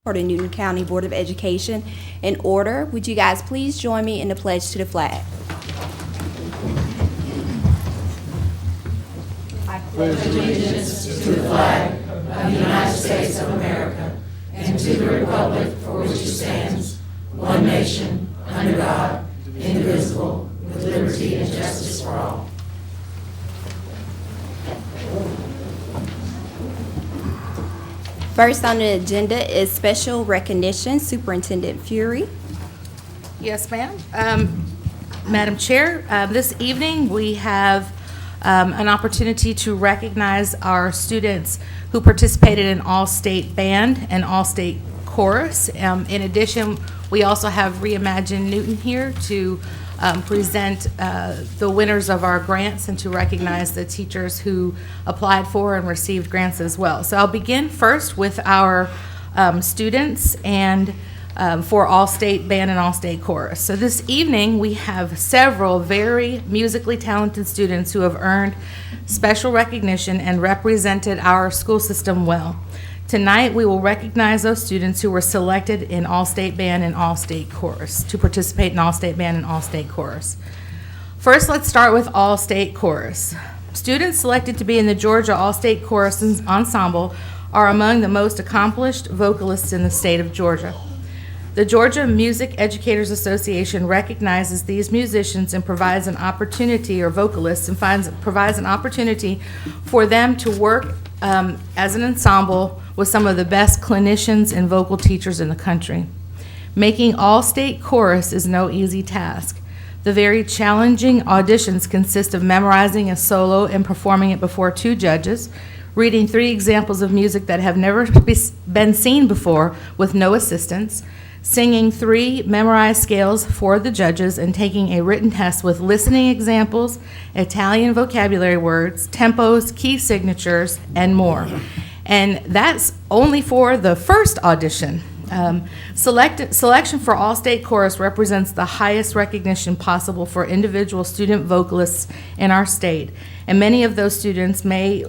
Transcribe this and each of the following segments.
for the Newton County Board of Education in order. Would you guys please join me in the pledge to the flag? I pledge allegiance to the flag of the United States of America and to the republic for which it stands, one nation, under God, indivisible, with liberty and justice for all. First on the agenda is special recognition. Superintendent Fury. Yes, ma'am. Madam Chair, this evening we have an opportunity to recognize our students who participated in all-state band and all-state chorus. In addition, we also have Reimagine Newton here to present the winners of our grants and to recognize the teachers who applied for and received grants as well. So I'll begin first with our students and for all-state band and all-state chorus. So this evening we have several very musically talented students who have earned special recognition and represented our school system well. Tonight, we will recognize those students who were selected in all-state band and all-state chorus, to participate in all-state band and all-state chorus. First, let's start with all-state chorus. Students selected to be in the Georgia All-State Chorus Ensemble are among the most accomplished vocalists in the state of Georgia. The Georgia Music Educators Association recognizes these musicians and provides an opportunity, or vocalists, and provides an opportunity for them to work as an ensemble with some of the best clinicians and vocal teachers in the country. Making all-state chorus is no easy task. The very challenging auditions consist of memorizing a solo and performing it before 2 judges, reading 3 examples of music that have never been seen before with no assistance, singing 3 memorized scales for the judges, and taking a written test with listening examples, Italian vocabulary words, tempos, key signatures, and more. And that's only for the first audition. Selection for all-state chorus represents the highest recognition possible for individual student vocalists in our state, and many of those students may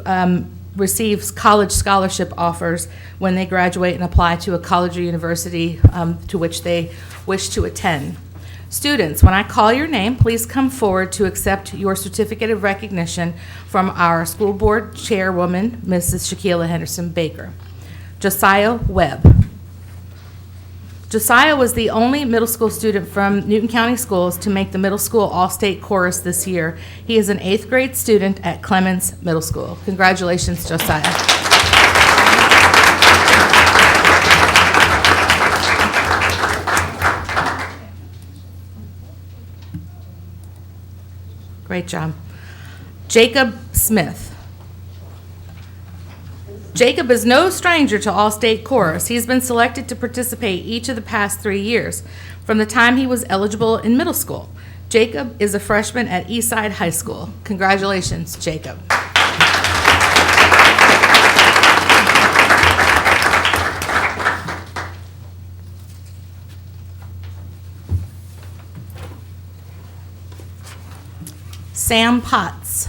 receive college scholarship offers when they graduate and apply to a college or university to which they wish to attend. Students, when I call your name, please come forward to accept your certificate of recognition from our school board chairwoman, Mrs. Shaquila Henderson Baker. Josiah Webb. Josiah was the only middle school student from Newton County Schools to make the middle school all-state chorus this year. He is an 8th grade student at Clements Middle School. Congratulations, Josiah. Great job. Jacob Smith. Jacob is no stranger to all-state chorus. He's been selected to participate each of the past 3 years, from the time he was eligible in middle school. Jacob is a freshman at Eastside High School. Congratulations, Jacob. Sam Potts.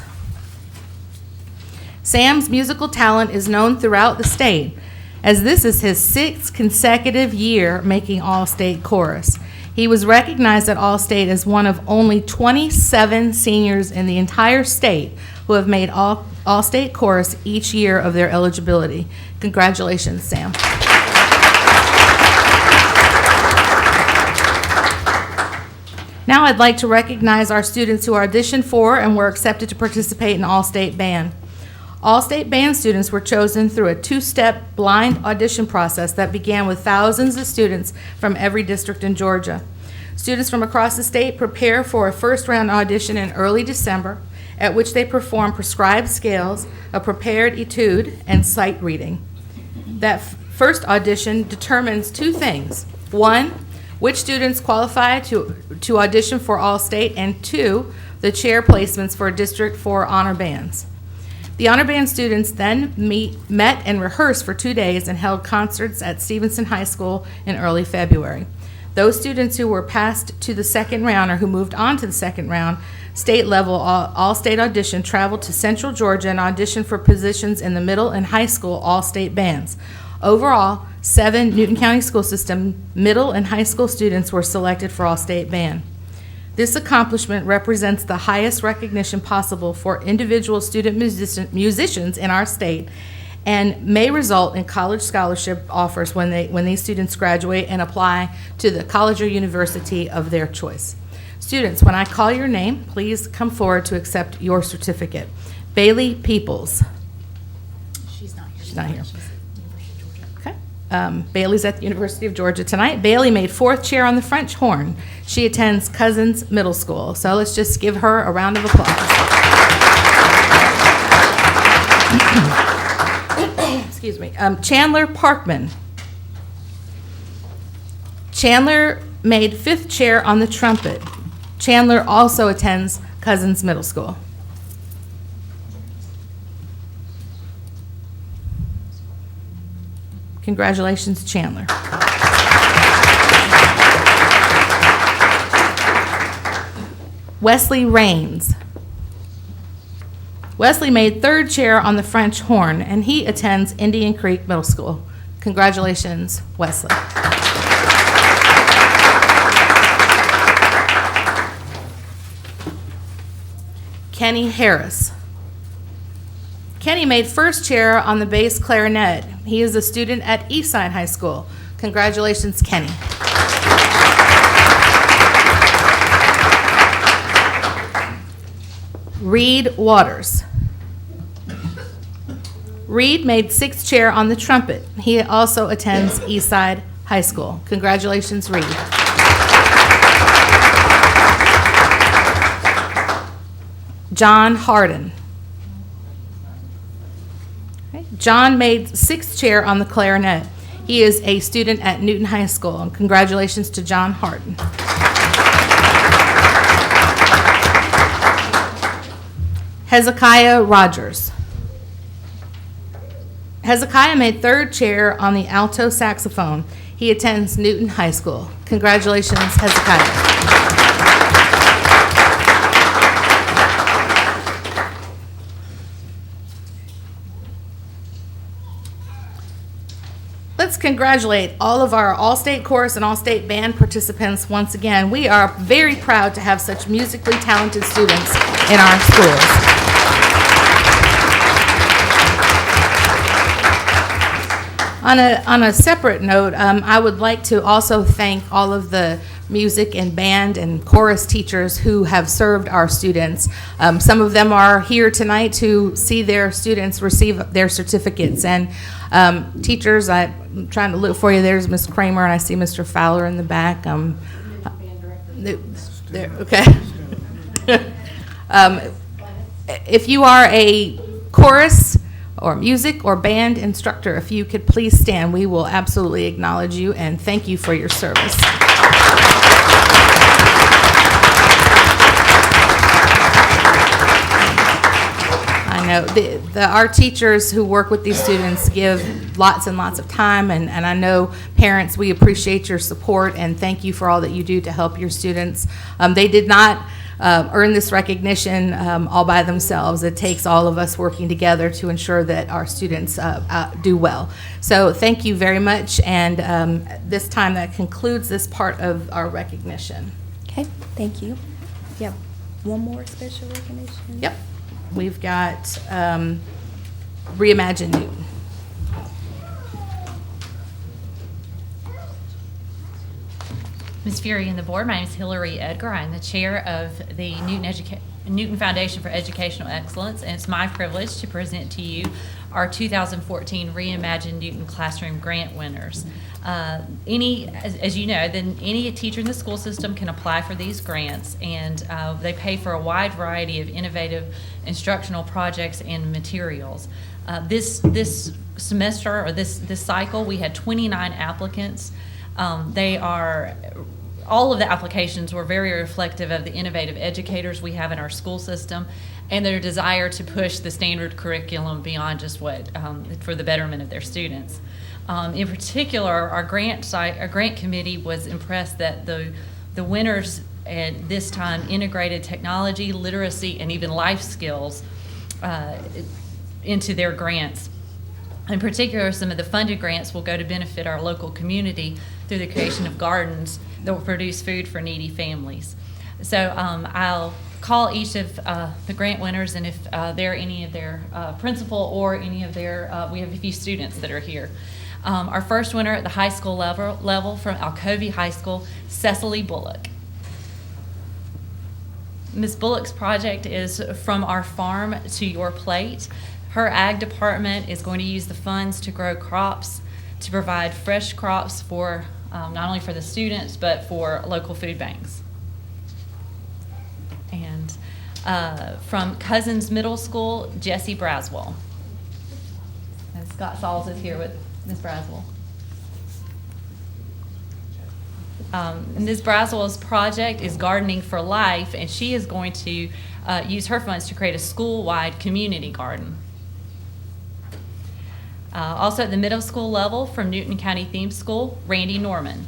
Sam's musical talent is known throughout the state, as this is his 6th consecutive year making all-state chorus. He was recognized at All-State as one of only 27 seniors in the entire state who have made all-state chorus each year of their eligibility. Congratulations, Sam. Now I'd like to recognize our students who auditioned for and were accepted to participate in All-State Band. All-State Band students were chosen through a 2-step blind audition process that began with thousands of students from every district in Georgia. Students from across the state prepare for a first-round audition in early December, at which they perform prescribed scales, a prepared etude, and sight reading. That first audition determines 2 things. 1, which students qualify to audition for All-State, and 2, the chair placements for District 4 honor bands. The honor band students then met and rehearsed for 2 days and held concerts at Stevenson High School in early February. Those students who were passed to the second round or who moved on to the second round state level all-state audition traveled to Central Georgia and auditioned for positions in the middle and high school all-state bands. Overall, 7 Newton County School System middle and high school students were selected for All-State Band. This accomplishment represents the highest recognition possible for individual student musicians in our state and may result in college scholarship offers when these students graduate and apply to the college or university of their choice. Students, when I call your name, please come forward to accept your certificate. Bailey Peoples. She's not here. She's not here. She's at University of Georgia. Okay. Bailey's at the University of Georgia tonight. Bailey made 4th chair on the French horn. She attends Cousins Middle School. So let's just give her a round of applause. Excuse me. Chandler Parkman. Chandler made 5th chair on the trumpet. Chandler also attends Cousins Middle School. Congratulations, Chandler. Wesley Rains. Wesley made 3rd chair on the French horn, and he attends Indian Creek Middle School. Congratulations, Wesley. Kenny Harris. Kenny made 1st chair on the bass clarinet. He is a student at Eastside High School. Congratulations, Kenny. Reed Waters. Reed made 6th chair on the trumpet. He also attends Eastside High School. Congratulations, Reed. John Harden. Okay. John made 6th chair on the clarinet. He is a student at Newton High School. And congratulations to John Harden. Hezekiah Rogers. Hezekiah made 3rd chair on the alto saxophone. He attends Newton High School. Congratulations, Hezekiah. Let's congratulate all of our All-State Chorus and All-State Band participants once again. We are very proud to have such musically talented students in our schools. On a separate note, I would like to also thank all of the music and band and chorus teachers who have served our students. Some of them are here tonight to see their students receive their certificates. And teachers, I'm trying to look for you. There's Ms. Kramer, and I see Mr. Fowler in the back. There, okay. If you are a chorus or music or band instructor, if you could please stand, we will absolutely acknowledge you and thank you for your service. I know our teachers who work with these students give lots and lots of time, and I know parents, we appreciate your support and thank you for all that you do to help your students. They did not earn this recognition all by themselves. It takes all of us working together to ensure that our students do well. So thank you very much, and this time that concludes this part of our recognition. Okay, thank you. Yep. One more special recognition? Yep. We've got Reimagine Newton. Ms. Fury and the board, my name is Hillary Edgar. I'm the chair of the Newton Foundation for Educational Excellence, and it's my privilege to present to you our 2014 Reimagine Newton Classroom Grant winners. As you know, then any teacher in the school system can apply for these grants, and they pay for a wide variety of innovative instructional projects and materials. This semester, or this cycle, we had 29 applicants. All of the applications were very reflective of the innovative educators we have in our school system and their desire to push the standard curriculum beyond just what for the betterment of their students. In particular, our grant committee was impressed that the winners at this time integrated technology, literacy, and even life skills into their grants. In particular, some of the funded grants will go to benefit our local community through the creation of gardens that will produce food for needy families. So I'll call each of the grant winners, and if they're any of their principal or any of their, we have a few students that are here. Our first winner at the high school level from Alcovy High School, Cecily Bullock. Ms. Bullock's project is From Our Farm to Your Plate. Her ag department is going to use the funds to grow crops, to provide fresh crops for not only for the students, but for local food banks. And from Cousins Middle School, Jessie Braswell. And Scott Sauls is here with Ms. Braswell. Ms. Braswell's project is Gardening for Life, and she is going to use her funds to create a school-wide community garden. Also at the middle school level from Newton County Theme School, Randy Norman.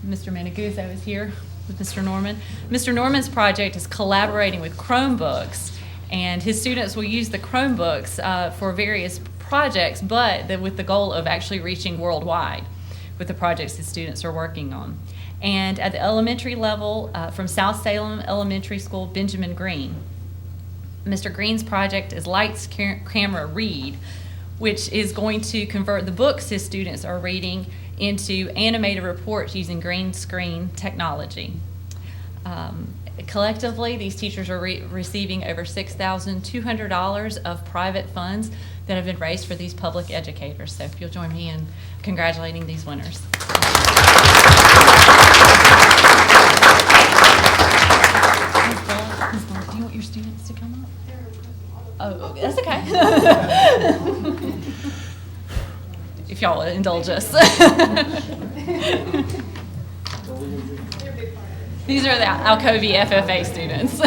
Mr. Managuzzo is here with Mr. Norman. Mr. Norman's project is collaborating with Chromebooks, and his students will use the Chromebooks for various projects, but with the goal of actually reaching worldwide with the projects his students are working on. And at the elementary level, from South Salem Elementary School, Benjamin Green. Mr. Green's project is Lights, Camera, Read, which is going to convert the books his students are reading into animated reports using green screen technology. Collectively, these teachers are receiving over $6,200 of private funds that have been raised for these public educators. So if you'll join me in congratulating these winners. Ms. Bullock, do you want your students to come up? Oh, that's okay. If y'all will indulge us. These are the Alcovy FFA students.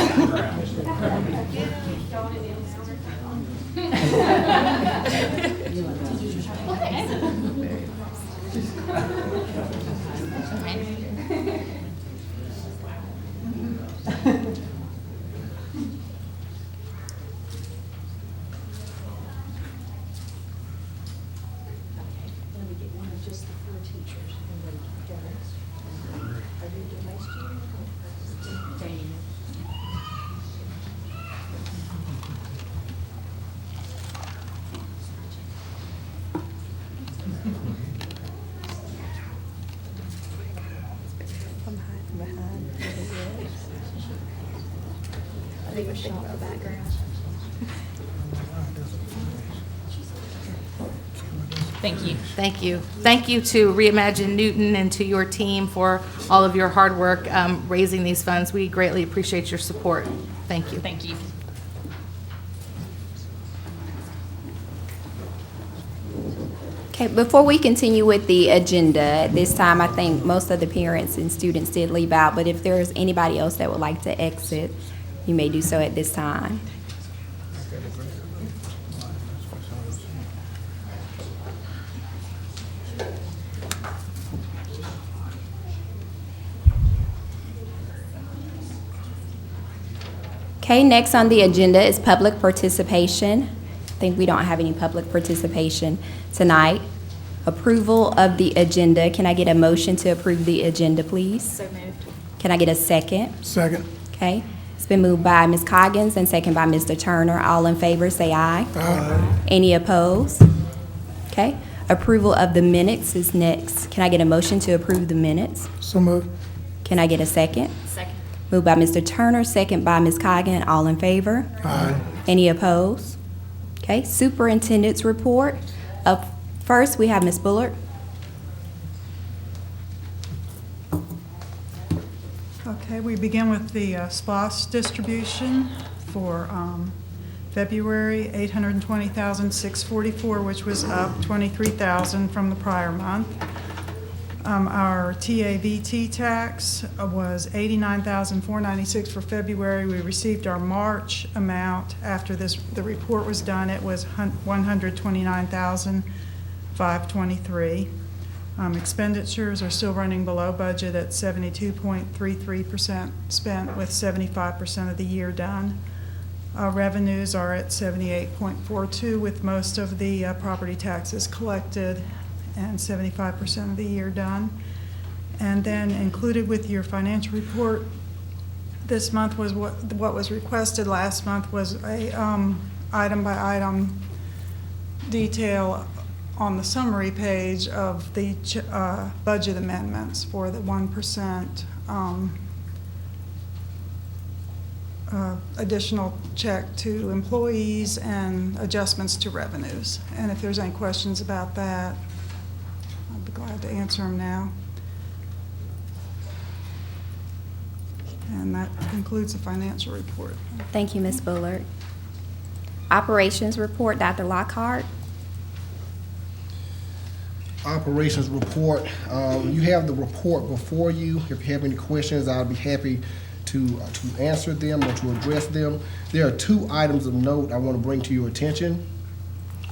Thank you. Thank you. Thank you to Reimagine Newton and to your team for all of your hard work raising these funds. We greatly appreciate your support. Thank you. Thank you. Okay, before we continue with the agenda, at this time, I think most of the parents and students did leave out, but if there's anybody else that would like to exit, you may do so at this time. Okay, next on the agenda is public participation. I think we don't have any public participation tonight. Approval of the agenda. Can I get a motion to approve the agenda, please? So moved. Can I get a second? Second. Okay, it's been moved by Ms. Coggins and second by Mr. Turner. All in favor, say aye. Aye. Any opposed? Okay, approval of the minutes is next. Can I get a motion to approve the minutes? So moved. Can I get a second? Second. Moved by Mr. Turner, second by Ms. Coggins. All in favor? Aye. Any opposed? Okay, superintendent's report. Up first, we have Ms. Bullard. Okay, we begin with the SPOS distribution for February, $820,644, which was up $23,000 from the prior month. Our TAVT tax was $89,496 for February. We received our March amount after the report was done. It was $129,523. Expenditures are still running below budget at 72.33% spent with 75% of the year done. Revenues are at 78.42 with most of the property taxes collected and 75% of the year done. And then included with your financial report this month was what was requested last month was a item by item detail on the summary page of the budget amendments for the 1% additional check to employees and adjustments to revenues. And if there's any questions about that, I'd be glad to answer them now. And that concludes the financial report. Thank you, Ms. Bullard. Operations report, Dr. Lockhart. Operations report. You have the report before you. If you have any questions, I'll be happy to answer them or to address them. There are 2 items of note I want to bring to your attention.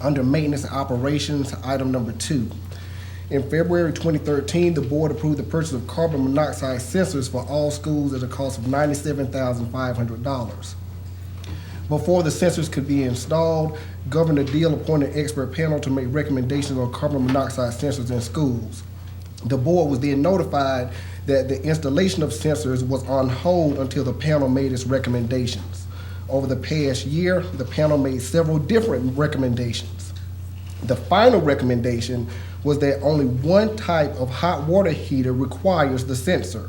Under maintenance and operations, item number 2. In February 2013, the board approved the purchase of carbon monoxide sensors for all schools at a cost of $97,500. Before the sensors could be installed, Governor Deal appointed an expert panel to make recommendations on carbon monoxide sensors in schools. The board was then notified that the installation of sensors was on hold until the panel made its recommendations. Over the past year, the panel made several different recommendations. The final recommendation was that only one type of hot water heater requires the sensor.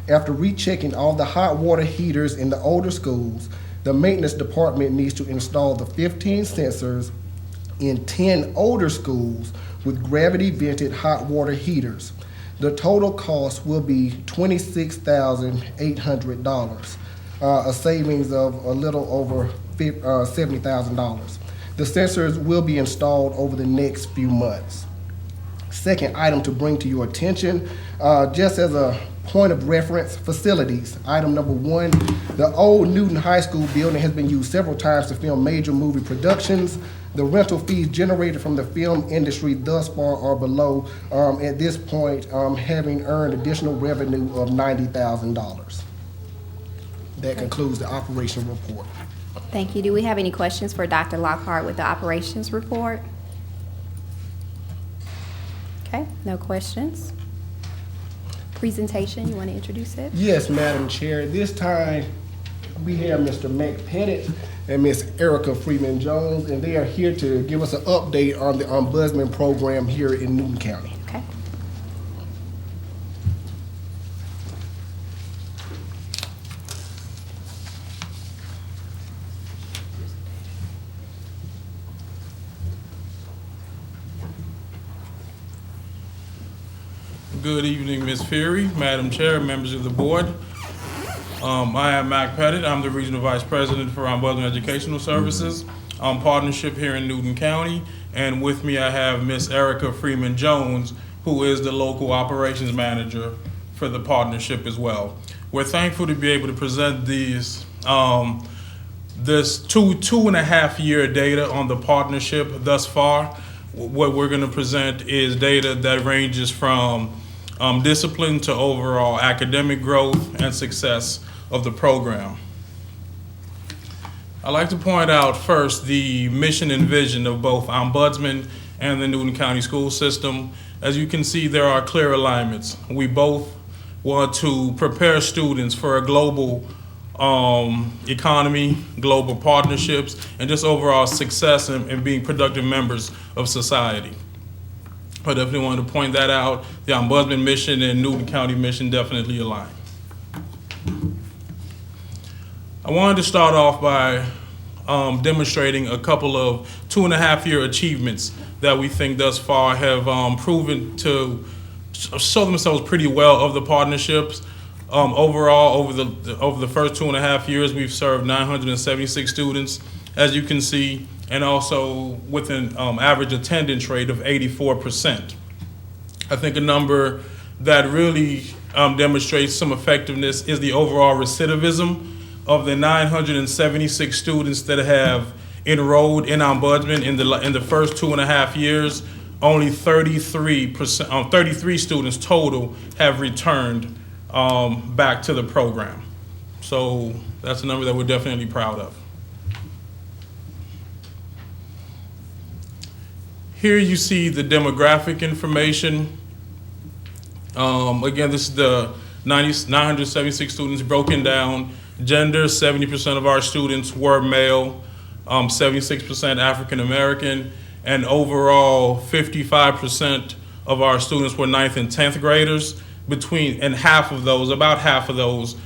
After rechecking all the hot water heaters in the older schools, the maintenance department needs to install the 15 sensors in 10 older schools with gravity vented hot water heaters. The total cost will be $26,800, a savings of a little over $70,000. The sensors will be installed over the next few months. Second item to bring to your attention, just as a point of reference, facilities. Item number 1, the old Newton High School building has been used several times to film major movie productions. The rental fees generated from the film industry thus far are below, at this point, having earned additional revenue of $90,000. That concludes the operation report. Thank you. Do we have any questions for Dr. Lockhart with the operations report? Okay, no questions. Presentation, you want to introduce it? Yes, Madam Chair. This time, we have Mr. Mac Pettit and Ms. Erica Freeman Jones, and they are here to give us an update on the Ombudsman program here in Newton County. Okay. Good evening, Ms. Fury, Madam Chair, members of the board. I am Mac Pettit. I'm the Regional Vice President for Ombudsman Educational Services partnership here in Newton County. And with me, I have Ms. Erica Freeman Jones, who is the local operations manager for the partnership as well. We're thankful to be able to present these this two and a half year data on the partnership thus far. What we're going to present is data that ranges from discipline to overall academic growth and success of the program. I'd like to point out first the mission and vision of both Ombudsman and the Newton County school system. As you can see, there are clear alignments. We both want to prepare students for a global economy, global partnerships, and just overall success in being productive members of society. I definitely wanted to point that out. The Ombudsman mission and Newton County mission definitely align. I wanted to start off by demonstrating a couple of 2.5 year achievements that we think thus far have proven to show themselves pretty well of the partnerships. Overall, over the first 2.5 years, we've served 976 students, as you can see, and also with an average attendance rate of 84%. I think a number that really demonstrates some effectiveness is the overall recidivism. Of the 976 students that have enrolled in Ombudsman in the first 2.5 years, only 33 students total have returned back to the program. So that's a number that we're definitely proud of. Here you see the demographic information. Again, this is the 976 students broken down. Gender, 70% of our students were male, 76% African American, and overall 55% of our students were 9th and 10th graders, and about half of those,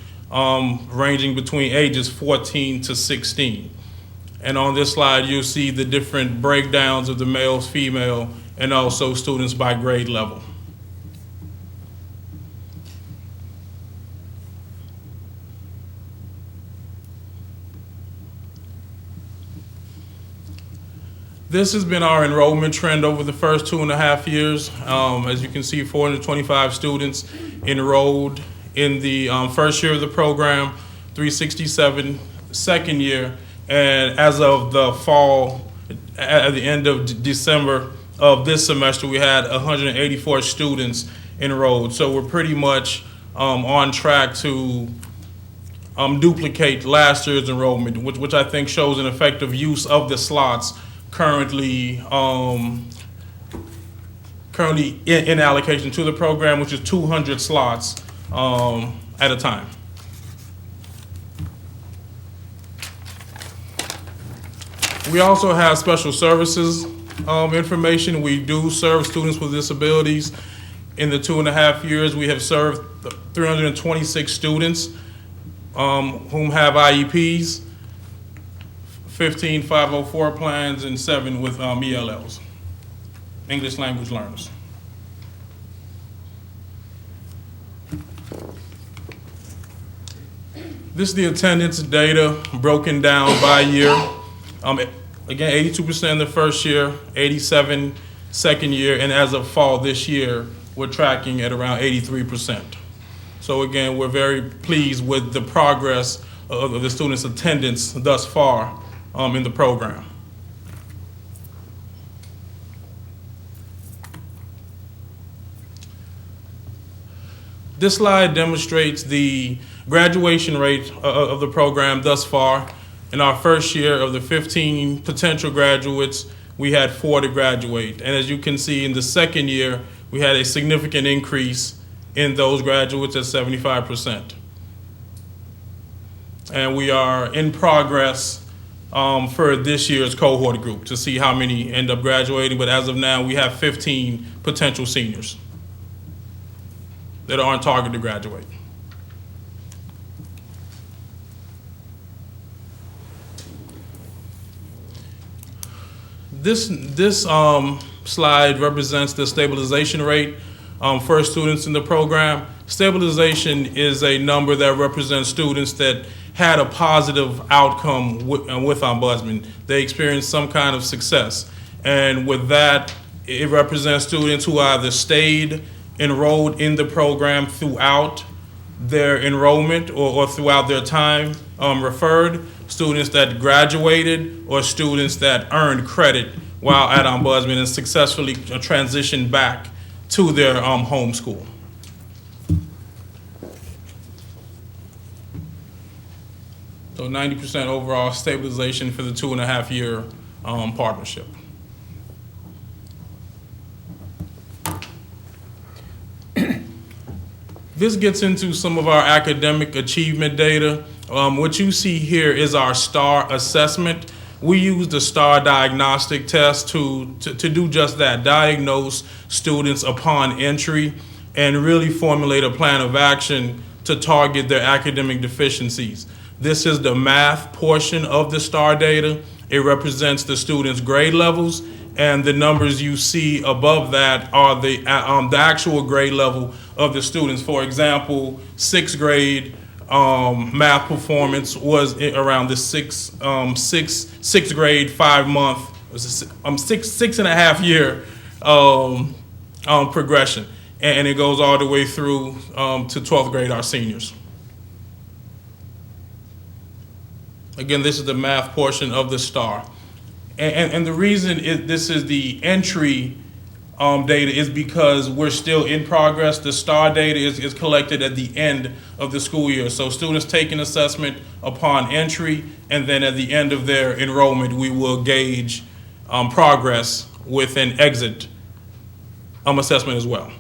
ranging between ages 14 to 16. And on this slide, you'll see the different breakdowns of the males, female, and also students by grade level. This has been our enrollment trend over the first 2.5 years. As you can see, 425 students enrolled in the first year of the program, 367 second year, and as of the fall, at the end of December of this semester, we had 184 students enrolled. So we're pretty much on track to duplicate last year's enrollment, which I think shows an effective use of the slots currently in allocation to the program, which is 200 slots at a time. We also have special services information. We do serve students with disabilities. In the 2.5 years, we have served 326 students whom have IEPs, 15 504 plans, and 7 with ELLs, English language learners. This is the attendance data broken down by year. Again, 82% in the first year, 87% second year, and as of fall this year, we're tracking at around 83%. So again, we're very pleased with the progress of the students' attendance thus far in the program. This slide demonstrates the graduation rate of the program thus far. In our first year, of the 15 potential graduates, we had 4 to graduate. And as you can see, in the second year, we had a significant increase in those graduates at 75%. And we are in progress for this year's cohort group to see how many end up graduating. But as of now, we have 15 potential seniors that are on target to graduate. This slide represents the stabilization rate for students in the program. Stabilization is a number that represents students that had a positive outcome with Ombudsman. They experienced some kind of success. And with that, it represents students who either stayed enrolled in the program throughout their enrollment or throughout their time referred, students that graduated, or students that earned credit while at Ombudsman and successfully transitioned back to their home school. So 90% overall stabilization for the 2.5 year partnership. This gets into some of our academic achievement data. What you see here is our STAR assessment. We use the STAR diagnostic test to do just that, diagnose students upon entry and really formulate a plan of action to target their academic deficiencies. This is the math portion of the STAR data. It represents the students' grade levels, and the numbers you see above that are the actual grade level of the students. For example, 6th grade math performance was around the sixth grade 5-month, 6.5 year progression, and it goes all the way through to 12th grade, our seniors. Again, this is the math portion of the STAR. And the reason this is the entry data is because we're still in progress. The STAR data is collected at the end of the school year. So students take an assessment upon entry, and then at the end of their enrollment, we will gauge progress with an exit assessment as well.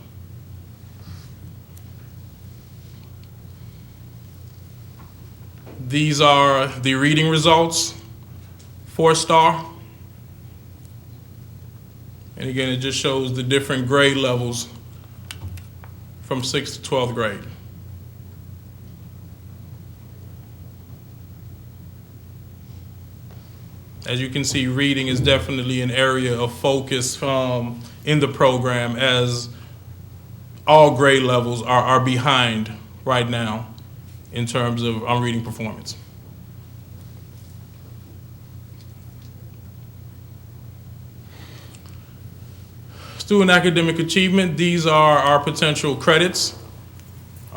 These are the reading results, 4-star. And again, it just shows the different grade levels from 6th to 12th grade. As you can see, reading is definitely an area of focus in the program, as all grade levels are behind right now in terms of reading performance. Student academic achievement, these are our potential credits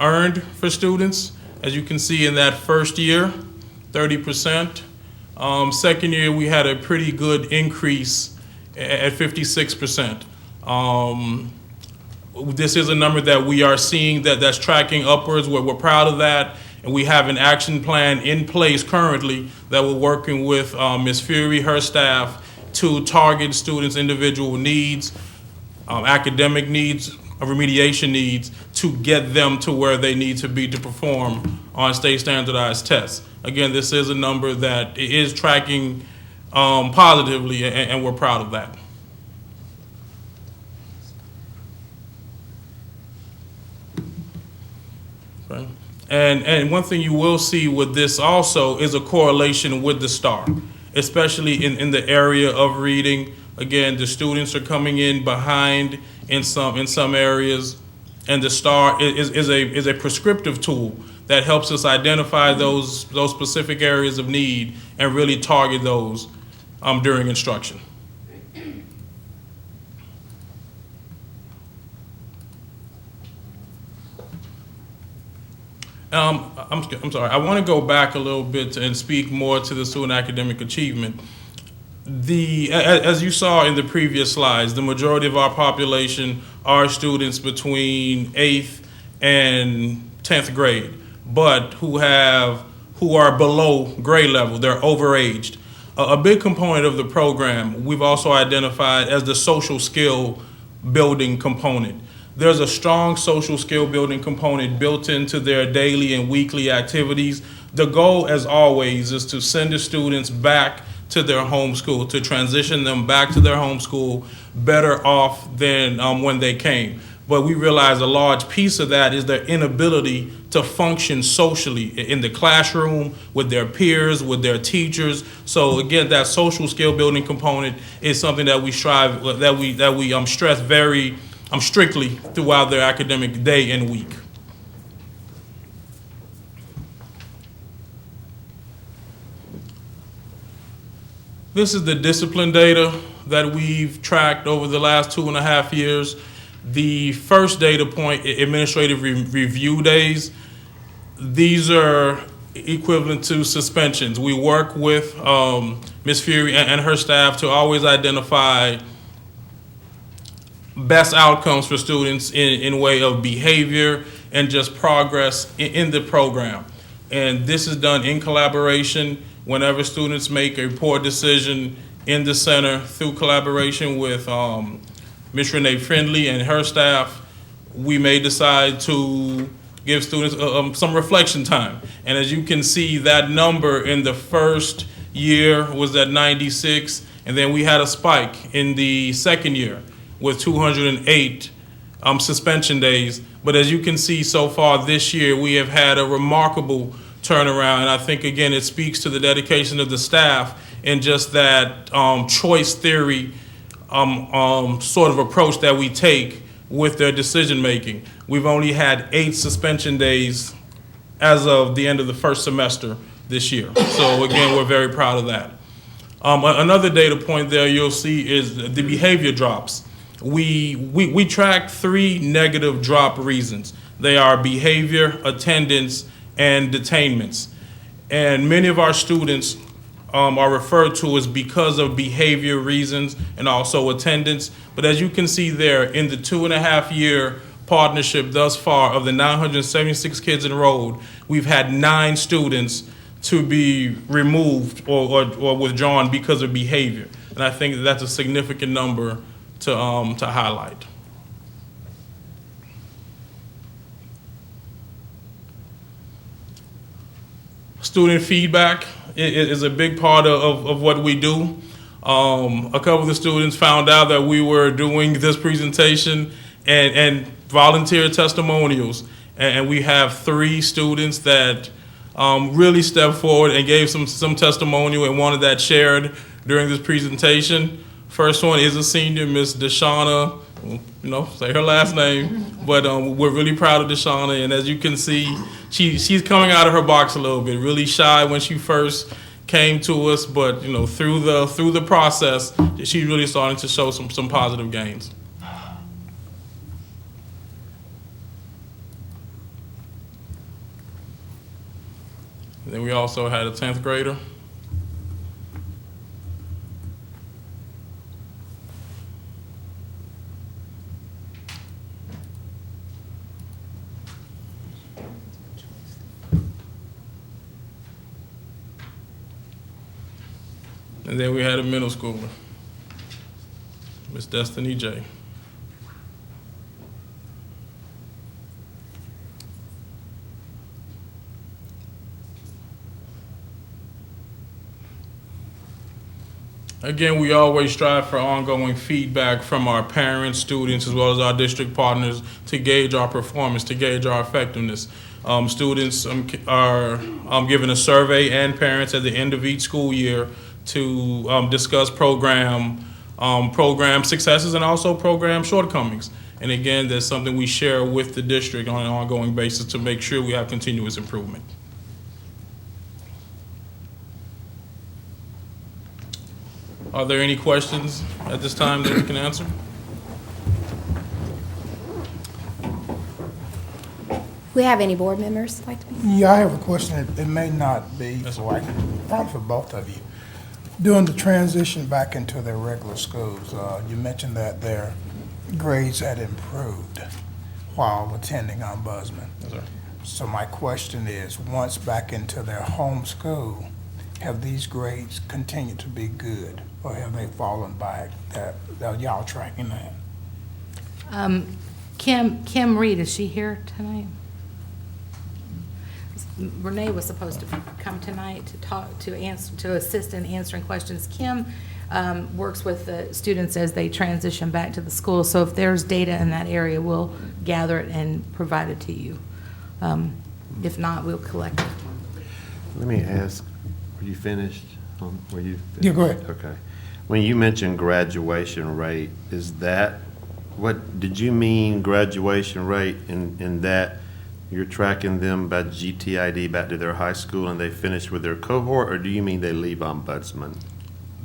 earned for students. As you can see, in that first year, 30%. Second year, we had a pretty good increase at 56%. This is a number that we are seeing that's tracking upwards. We're proud of that, and we have an action plan in place currently that we're working with Ms. Fury, her staff, to target students' individual needs, academic needs, remediation needs, to get them to where they need to be to perform on state standardized tests. Again, this is a number that is tracking positively, and we're proud of that. Okay. And one thing you will see with this also is a correlation with the STAR, especially in the area of reading. Again, the students are coming in behind in some areas, and the STAR is a prescriptive tool that helps us identify those specific areas of need and really target those during instruction. I'm sorry, I want to go back a little bit and speak more to the student academic achievement. As you saw in the previous slides, the majority of our population are students between 8th and 10th grade, but who are below grade level. They're overaged. A big component of the program we've also identified as the social skill building component. There's a strong social skill building component built into their daily and weekly activities. The goal, as always, is to send the students back to their home school, to transition them back to their home school better off than when they came. But we realize a large piece of that is their inability to function socially in the classroom, with their peers, with their teachers. So again, that social skill building component is something that we strive, that we stress very strictly throughout their academic day and week. This is the discipline data that we've tracked over the last 2.5 years. The first data point, administrative review days, these are equivalent to suspensions. We work with Ms. Fury and her staff to always identify best outcomes for students in way of behavior and just progress in the program. And this is done in collaboration whenever students make a poor decision in the center, through collaboration with Ms. Renee Friendly and her staff. We may decide to give students some reflection time. And as you can see, that number in the first year was at 96, and then we had a spike in the second year with 208 suspension days. But as you can see, so far this year, we have had a remarkable turnaround. And I think, again, it speaks to the dedication of the staff and just that choice theory sort of approach that we take with their decision making. We've only had 8 suspension days as of the end of the first semester this year. So again, we're very proud of that. Another data point there you'll see is the behavior drops. We tracked 3 negative drop reasons. They are behavior, attendance, and detainments. And many of our students are referred to as because of behavior reasons and also attendance. But as you can see there, in the 2.5-year partnership thus far, of the 976 kids enrolled, we've had 9 students to be removed or withdrawn because of behavior. and I think that's a significant number to highlight. Student feedback is a big part of what we do. A couple of the students found out that we were doing this presentation and volunteer testimonials. And we have 3 students that really stepped forward and gave some testimonial and wanted that shared during this presentation. First one is a senior, Miss Deshauna, say her last name, but we're really proud of Deshauna, and as you can see, she's coming out of her box a little bit, really shy when she first came to us, but through the process, she's really starting to show some positive gains. And then we also had a 10th grader. And then we had a middle schooler, Miss Destiny J. Again, we always strive for ongoing feedback from our parents, students, as well as our district partners to gauge our performance, to gauge our effectiveness. Students are given a survey, and parents at the end of each school year to discuss program successes and also program shortcomings. And again, that's something we share with the district on an ongoing basis to make sure we have continuous improvement. Are there any questions at this time that we can answer? We have any board members like to be? Yeah, I have a question. It may not be, Yes, so I can, probably for both of you. During the transition back into their regular schools, you mentioned that their grades had improved while attending Ombudsman. Yes, sir. So my question is, once back into their home school, have these grades continued to be good, or have they fallen back? Are y'all tracking that? Kim Reed, is she here tonight? Renee was supposed to come tonight to talk, to assist in answering questions. Kim works with the students as they transition back to the school, so if there's data in that area, we'll gather it and provide it to you. If not, we'll collect it. Let me ask, were you finished? Were you finished? Yeah, go ahead. Okay. When you mentioned graduation rate, is that, what, did you mean graduation rate in that you're tracking them by GTID back to their high school and they finish with their cohort, or do you mean they leave Ombudsman?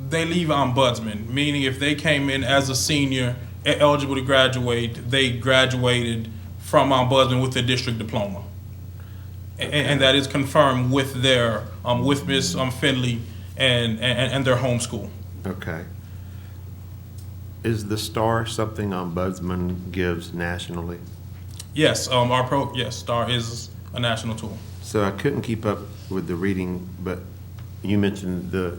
They leave Ombudsman, meaning if they came in as a senior eligible to graduate, they graduated from Ombudsman with a district diploma. And that is confirmed with their, with Ms. Finley and their home school. Okay. Is the STAR something Ombudsman gives nationally? Yes, yes, STAR is a national tool. So I couldn't keep up with the reading, but you mentioned the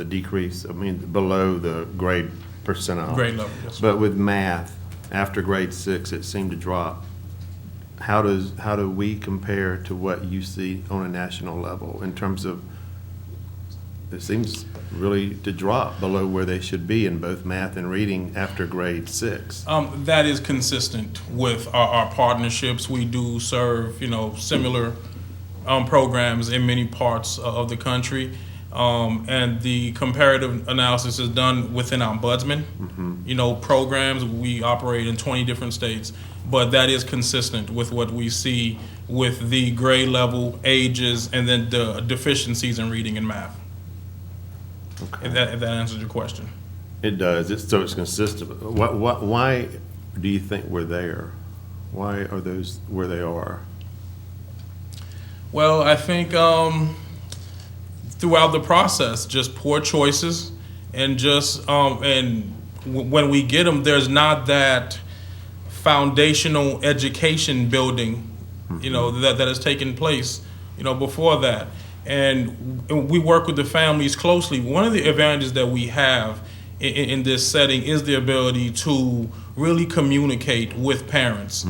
decrease, I mean, below the grade percentile. Grade level, yes. But with math, after grade 6, it seemed to drop. How do we compare to what you see on a national level in terms of, it seems really to drop below where they should be in both math and reading after grade 6. That is consistent with our partnerships. We do serve, similar programs in many parts of the country. And the comparative analysis is done within Ombudsman. Programs, we operate in 20 different states, but that is consistent with what we see with the grade level, ages, and then the deficiencies in reading and math. Okay. If that answers your question. It does. So it's consistent. Why do you think we're there? Why are those where they are? Well, I think throughout the process, just poor choices, and just when we get them, there's not that foundational education building, that has taken place, before that. and we work with the families closely. One of the advantages that we have in this setting is the ability to really communicate with parents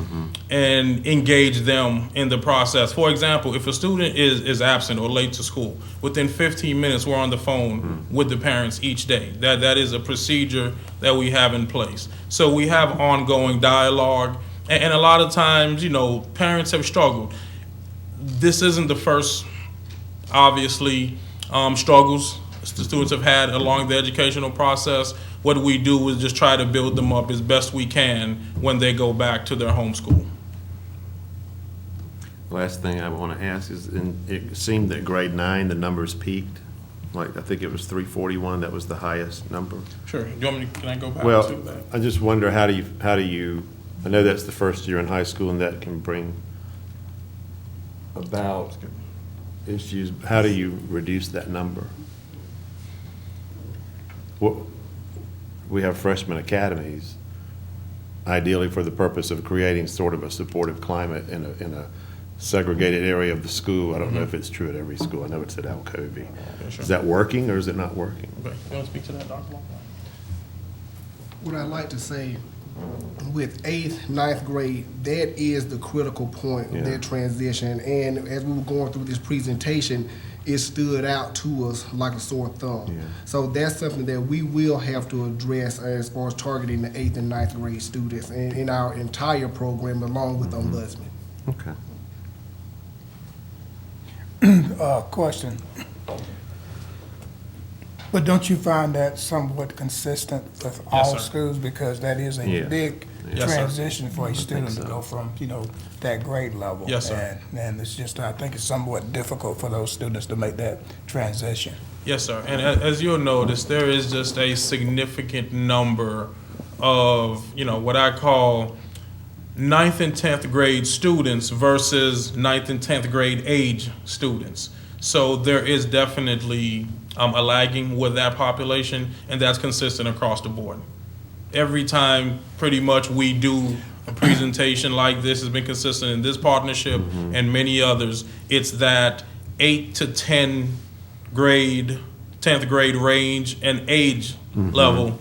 and engage them in the process. For example, if a student is absent or late to school, within 15 minutes we're on the phone with the parents each day. That is a procedure that we have in place. So we have ongoing dialogue, and a lot of times, parents have struggled. This isn't the first, obviously, struggles the students have had along the educational process. What we do is just try to build them up as best we can when they go back to their home school. Last thing I want to ask is, it seemed that grade 9, the numbers peaked. Like, I think it was 341, that was the highest number. Sure. Do you want me to, can I go back Well, to that? I just wonder, how do you, I know that's the first year in high school and that can bring about issues. How do you reduce that number? Well, we have freshman academies, ideally for the purpose of creating sort of a supportive climate in a segregated area of the school. I don't know if it's true at every school. I know it's at Alcovy. Yeah, sure. Is that working or is it not working? Okay. You want to speak to that, Dr. Long? What I'd like to say, with 8th, 9th grade, that is the critical point Yeah. of that transition. And as we were going through this presentation, it stood out to us like a sore thumb. Yeah. So that's something that we will have to address as far as targeting the 8th and 9th grade students in our entire program, along with ombudsman. Okay. Question. But don't you find that somewhat consistent with all sir. schools? Because that is a Yeah. big Yes, sir. transition for a student so. to go from, that grade level. Yes, sir. And it's just, I think it's somewhat difficult for those students to make that transition. Yes, sir. And as you'll notice, there is just a significant number of, what I call 9th and 10th grade students versus 9th and 10th grade age students. So there is definitely a lagging with that population, and that's consistent across the board. Every time, pretty much, we do a presentation like this, has been consistent in this partnership and many others. It's that 8 to 10 grade, 10th grade range and age level.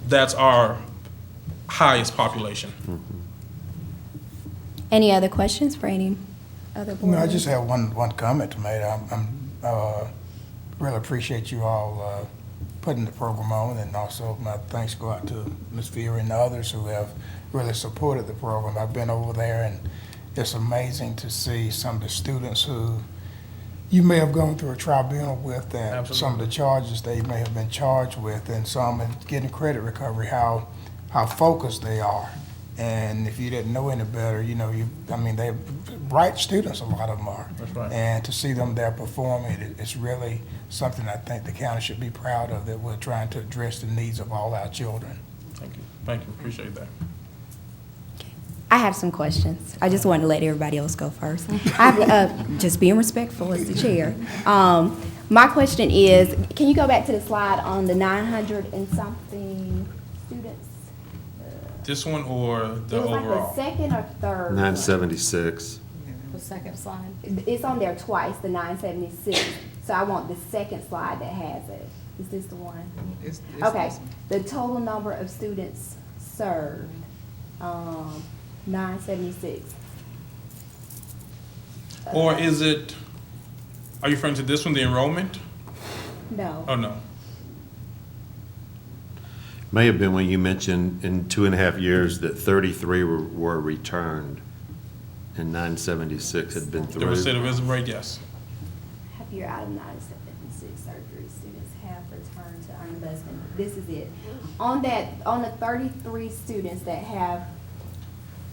That's our highest population. Any other questions for any other board No, I members? just have one comment to make. I'm really appreciate you all putting the program on, and also my thanks go out to Ms. Fury and the others who have really supported the program. I've been over there, and it's amazing to see some of the students who you may have gone through a tribunal with, and some of the charges they may have been charged with, and some in getting credit recovery, how focused they are. And if you didn't know any better, they're bright students, a lot of them are. That's right. And to see them there performing, it's really something I think the county should be proud of, that we're trying to address the needs of all our children. Thank you. Thank you. Appreciate that. I have some questions. I just wanted to let everybody else go first. I have, just being respectful as the chair. My question is, can you go back to the slide on the 900 and something students? This one or the It was like the overall? second or third? 976. The second slide. It's on there twice, the 976. So I want the second slide that has it. Is this the one? Okay. The total number of students served, 976. Or is it, are you referring to this one, the enrollment? No. Oh, no. May have been when you mentioned in 2.5 years that 33 were returned and 976 had been The through. recidivism rate, yes. Half year out of 976 surgery students have returned to ombudsman. This is it. On the 33 students that have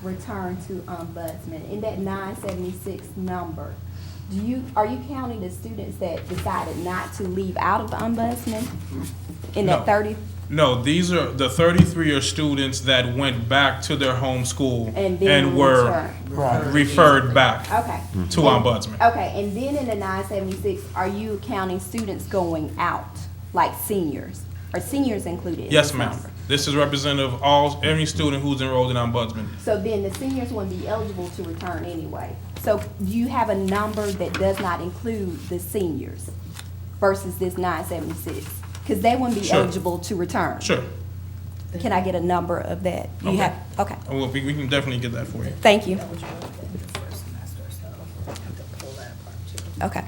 returned to ombudsman, in that 976 number, are you counting the students that decided not to leave out of the ombudsman? In that No. 30? No, these are, the 33 are students that went back to their home school And then were referred back Okay. to ombudsman. Okay, and then in the 976, are you counting students going out, like seniors? Are seniors included? in Yes, this ma'am. number? This is representative of every student who's enrolled in ombudsman. So then the seniors wouldn't be eligible to return anyway. So do you have a number that does not include the seniors versus this 976? Because they wouldn't be Sure. eligible to return. Sure. Can I get a number of that? You Okay. have, okay, We can definitely get that for you. thank you. Okay.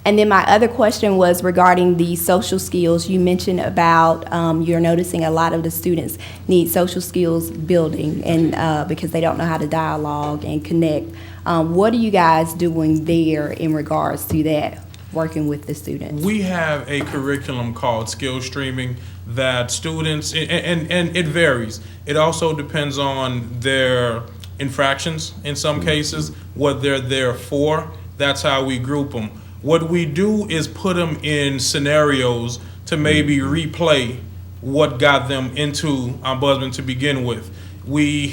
And then my other question was regarding the social skills. You mentioned about you're noticing a lot of the students need social skills building and because they don't know how to dialogue and connect. What are you guys doing there in regards to that, working with the students? We have a curriculum called skill streaming that students, and it varies. It also depends on their infractions in some cases, what they're there for. That's how we group them. What we do is put them in scenarios to maybe replay what got them into ombudsman to begin with. We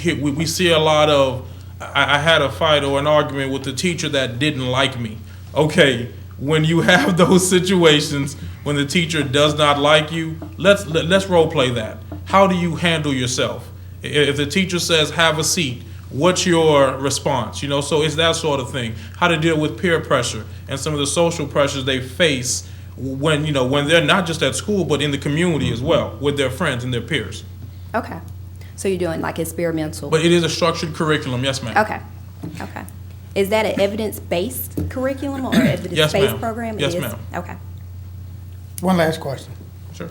see a lot of, I had a fight or an argument with the teacher that didn't like me. Okay, when you have those situations, when the teacher does not like you, let's role play that. How do you handle yourself? If the teacher says, have a seat, what's your response? You know, so it's that sort of thing. How to deal with peer pressure and some of the social pressures they face when, you know, when they're not just at school, but in the community as well, with their friends and their peers. Okay. So you're doing like experimental? But it is a structured curriculum, yes, ma'am. Okay, okay. Is that an evidence-based curriculum or evidence-based Yes, ma'am. program? It Yes, is? ma'am. Okay. One last question. Sure.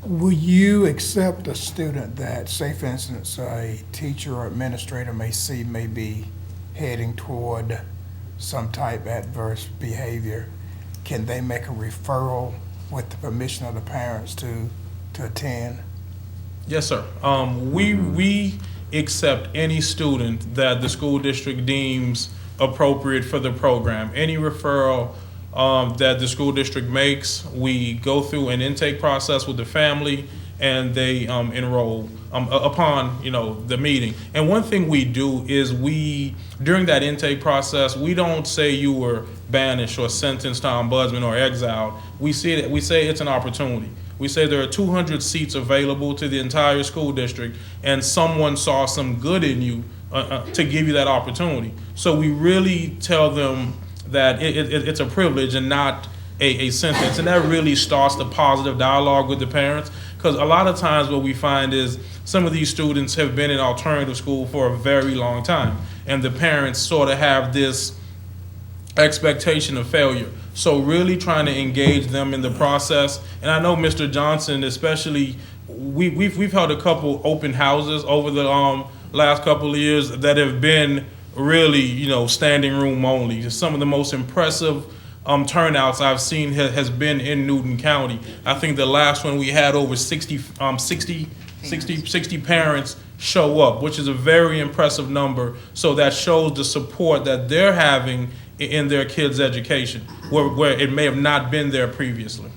Will you accept a student that, say for instance, a teacher or administrator may see may be heading toward some type adverse behavior? Can they make a referral with the permission of the parents to attend? Yes, sir. We accept any student that the school district deems appropriate for the program. Any referral that the school district makes, we go through an intake process with the family, and they enroll upon, you know, the meeting. And one thing we do is during that intake process, we don't say you were banished or sentenced to ombudsman or exiled. We say it's an opportunity. We say there are 200 seats available to the entire school district, and someone saw some good in you to give you that opportunity. So we really tell them that it's a privilege and not a sentence, and that really starts the positive dialogue with the parents. Because a lot of times what we find is some of these students have been in alternative school for a very long time, and the parents sort of have this expectation of failure. So really trying to engage them in the process. And I know Mr. Johnson, especially, we've held a couple open houses over the last couple of years that have been really, you know, standing room only. Some of the most impressive turnouts I've seen has been in Newton County. I think the last one we had over 60 parents show up, which is a very impressive number. So that shows the support that they're having in their kids' education, where it may have not been there previously.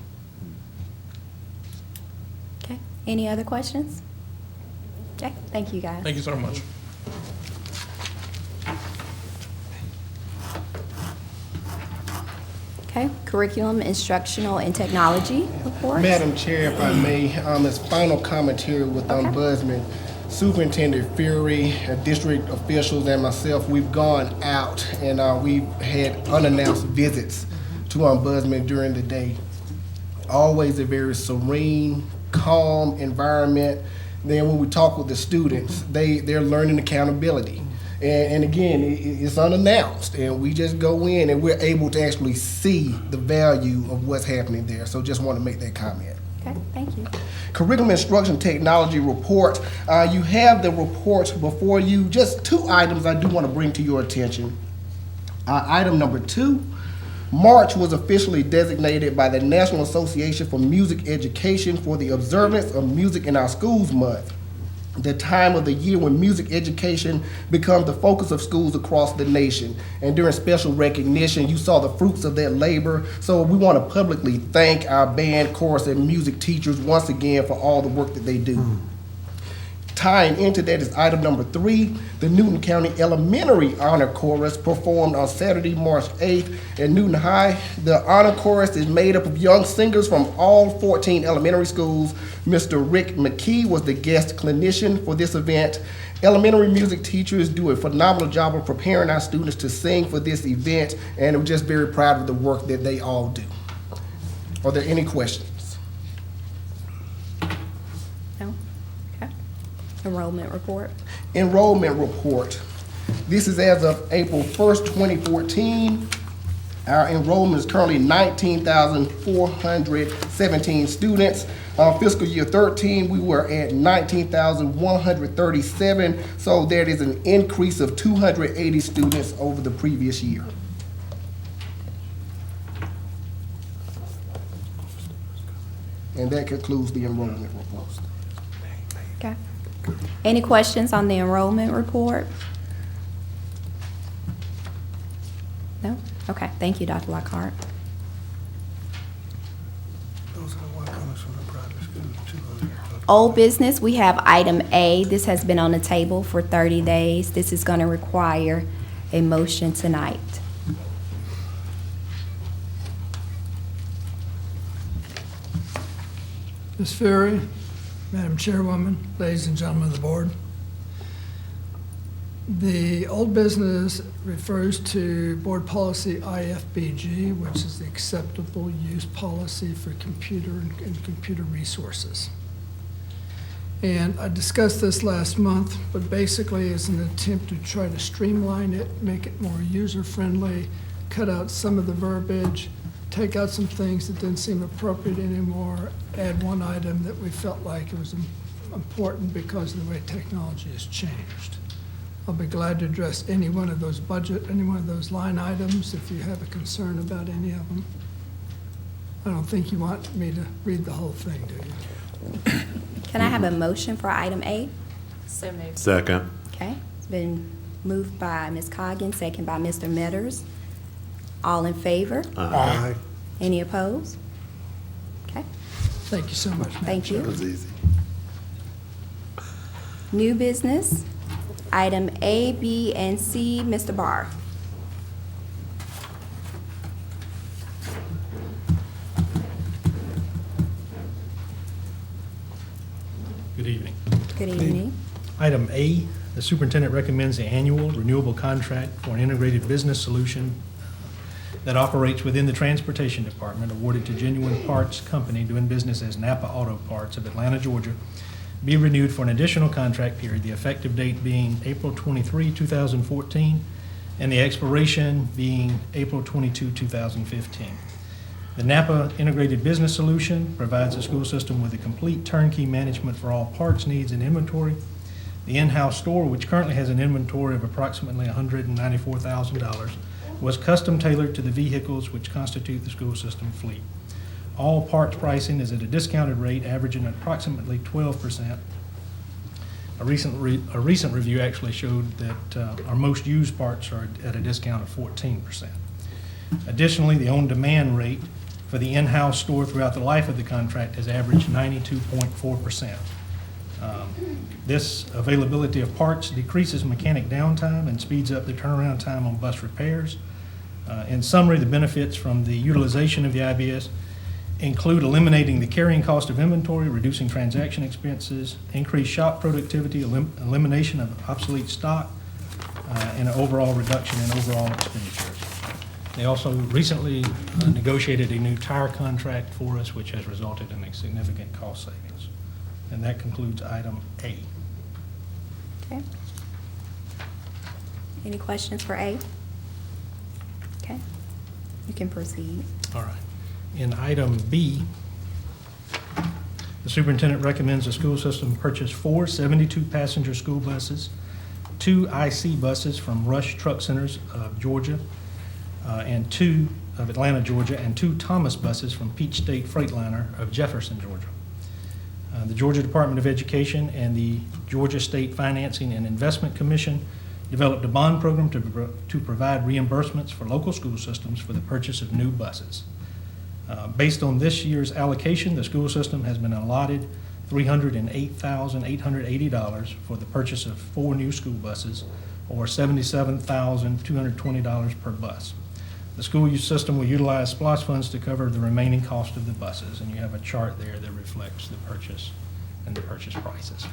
Okay. Any other questions? Okay. Thank you, guys. Thank you so much. Okay. Curriculum, instructional, and technology report. Madam Chair, if I may, as final commentary with Okay. Ombudsman, Superintendent Fury, district officials, and myself, we've gone out and we've had unannounced visits to Ombudsman during the day. Always a very serene, calm environment. Then when we talk with the students, they're learning accountability. And again, it's unannounced, and we just go in and we're able to actually see the value of what's happening there. So just want to make that comment. Okay. Thank you. Curriculum Instruction Technology Report. You have the report before you. Just two items I do want to bring to your attention. Item number 2, March was officially designated by the National Association for Music Education for the observance of Music in Our Schools Month, the time of the year when music education becomes the focus of schools across the nation. And during special recognition, you saw the fruits of that labor. So we want to publicly thank our band, chorus, and music teachers once again for all the work that they do. Tying into that is item number 3, the Newton County Elementary Honor Chorus performed on Saturday, March 8th at Newton High. The honor chorus is made up of young singers from all 14 elementary schools. Mr. Rick McKee was the guest clinician for this event. Elementary music teachers do a phenomenal job of preparing our students to sing for this event, and I'm just very proud of the work that they all do. Are there any questions? No? Okay. Enrollment report. Enrollment report. This is as of April 1st, 2014. Our enrollment is currently 19,417 students. Fiscal year 13, we were at 19,137, so that is an increase of 280 students over the previous year. And that concludes the enrollment report. Okay. Any questions on the enrollment report? No? Okay, thank you, Dr. Lockhart. Those are the one coming from the private school, Old business, we have item A. This has been on the table for 30 days. This is going to require a motion tonight. Ms. Fury, Madam Chairwoman, ladies and gentlemen of the board. The old business refers to Board Policy IFBG, which is the Acceptable Use Policy for Computer and Computer Resources. And I discussed this last month, but basically it's an attempt to try to streamline it, make it more user-friendly, cut out some of the verbiage, take out some things that didn't seem appropriate anymore, add one item that we felt like it was important because of the way technology has changed. I'll be glad to address any one of those any one of those line items if you have a concern about any of them. I don't think you want me to read the whole thing, do you? Can I have a motion for item A? So moved. Second. Okay, it's been moved by Ms. Coggin, second by Mr. Metters. All in favor? Aye. Any opposed? Okay, Thank you so much, Madam thank you. That was easy. New business, item A, B, and C, Mr. Barr. Good evening. Good evening. Item A, the superintendent recommends the annual renewable contract for an integrated business solution that operates within the Transportation Department awarded to Genuine Parts Company doing business as Napa Auto Parts of Atlanta, Georgia, be renewed for an additional contract period, the effective date being April 23, 2014, and the expiration being April 22, 2015. The Napa Integrated Business Solution provides the school system with a complete turnkey management for all parts needs and inventory. The in-house store, which currently has an inventory of approximately $194,000, was custom tailored to the vehicles which constitute the school system fleet. All parts pricing is at a discounted rate, averaging approximately 12%. A recent review actually showed that our most used parts are at a discount of 14%. Additionally, the on-demand rate for the in-house store throughout the life of the contract has averaged 92.4%. This availability of parts decreases mechanic downtime and speeds up the turnaround time on bus repairs. In summary, the benefits from the utilization of the IBS include eliminating the carrying cost of inventory, reducing transaction expenses, increased shop productivity, elimination of obsolete stock, and an overall reduction in overall expenditures. They also recently negotiated a new tire contract for us, which has resulted in a significant cost savings. And that concludes item A. Okay. Any questions for A? Okay, you can proceed. All right. In item B, the superintendent recommends the school system purchase 4 72-passenger school buses, 2 IC buses from Rush Truck Centers of Georgia, and 2 of Atlanta, Georgia, and 2 Thomas buses from Peach State Freightliner of Jefferson, Georgia. The Georgia Department of Education and the Georgia State Financing and Investment Commission developed a bond program to provide reimbursements for local school systems for the purchase of new buses. Based on this year's allocation, the school system has been allotted $308,880 for the purchase of 4 new school buses, or $77,220 per bus. The school use system will utilize SPOS funds to cover the remaining cost of the buses, and you have a chart there that reflects the purchase and the purchase prices.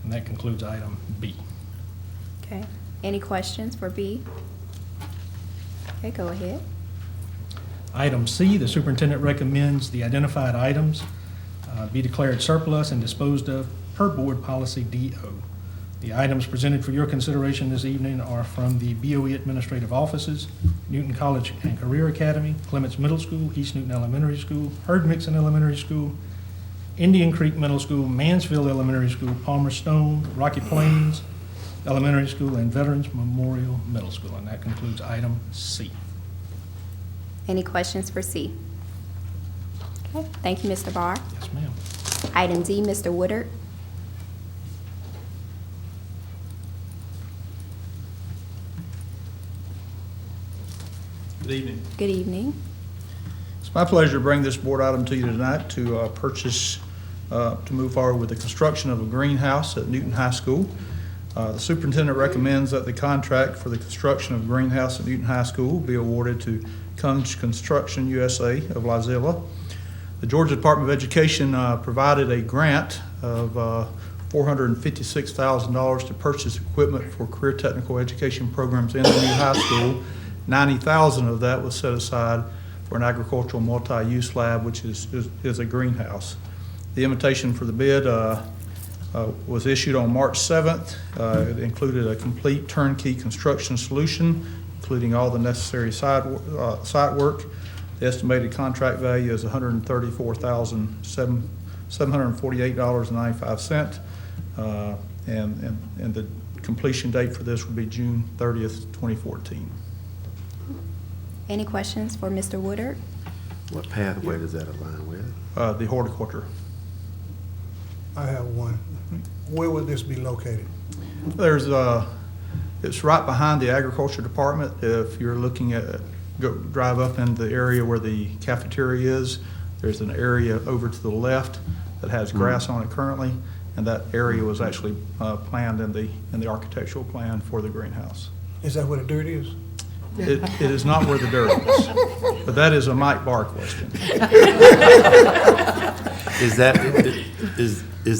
And that concludes item B. Okay. Any questions for B? Okay, go ahead. Item C, the superintendent recommends the identified items be declared surplus and disposed of per board policy DO. The items presented for your consideration this evening are from the BOE administrative offices, Newton College and Career Academy, Clements Middle School, East Newton Elementary School, Herd Mixon Elementary School, Indian Creek Middle School, Mansfield Elementary School, Palmer Stone, Rocky Plains Elementary School, and Veterans Memorial Middle School. And that concludes item C. Any questions for C? Okay, thank you, Mr. Barr. Yes, ma'am. Item D, Mr. Woodard. Good evening. Good evening. It's my pleasure to bring this board item to you tonight to to move forward with the construction of a greenhouse at Newton High School. The superintendent recommends that the contract for the construction of a greenhouse at Newton High School be awarded to Kunz Construction USA of Lizilla. The Georgia Department of Education provided a grant of $456,000 to purchase equipment for career technical education programs in the new high school. $90,000 of that was set aside for an agricultural multi-use lab, which is a greenhouse. The invitation for the bid was issued on March 7th. It included a complete turnkey construction solution, including all the necessary site work. The estimated contract value is $134,748.95, and the completion date for this would be June 30th, 2014. Any questions for Mr. Woodard? What pathway does that align with? The horticulture. I have one. Where would this be located? There's it's right behind the agriculture department. If you're looking at, drive up in the area where the cafeteria is, there's an area over to the left that has grass on it currently, and that area was actually planned in the architectural plan for the greenhouse. Is that where the dirt is? It is not where the dirt is, but that is a Mike Barr question. Is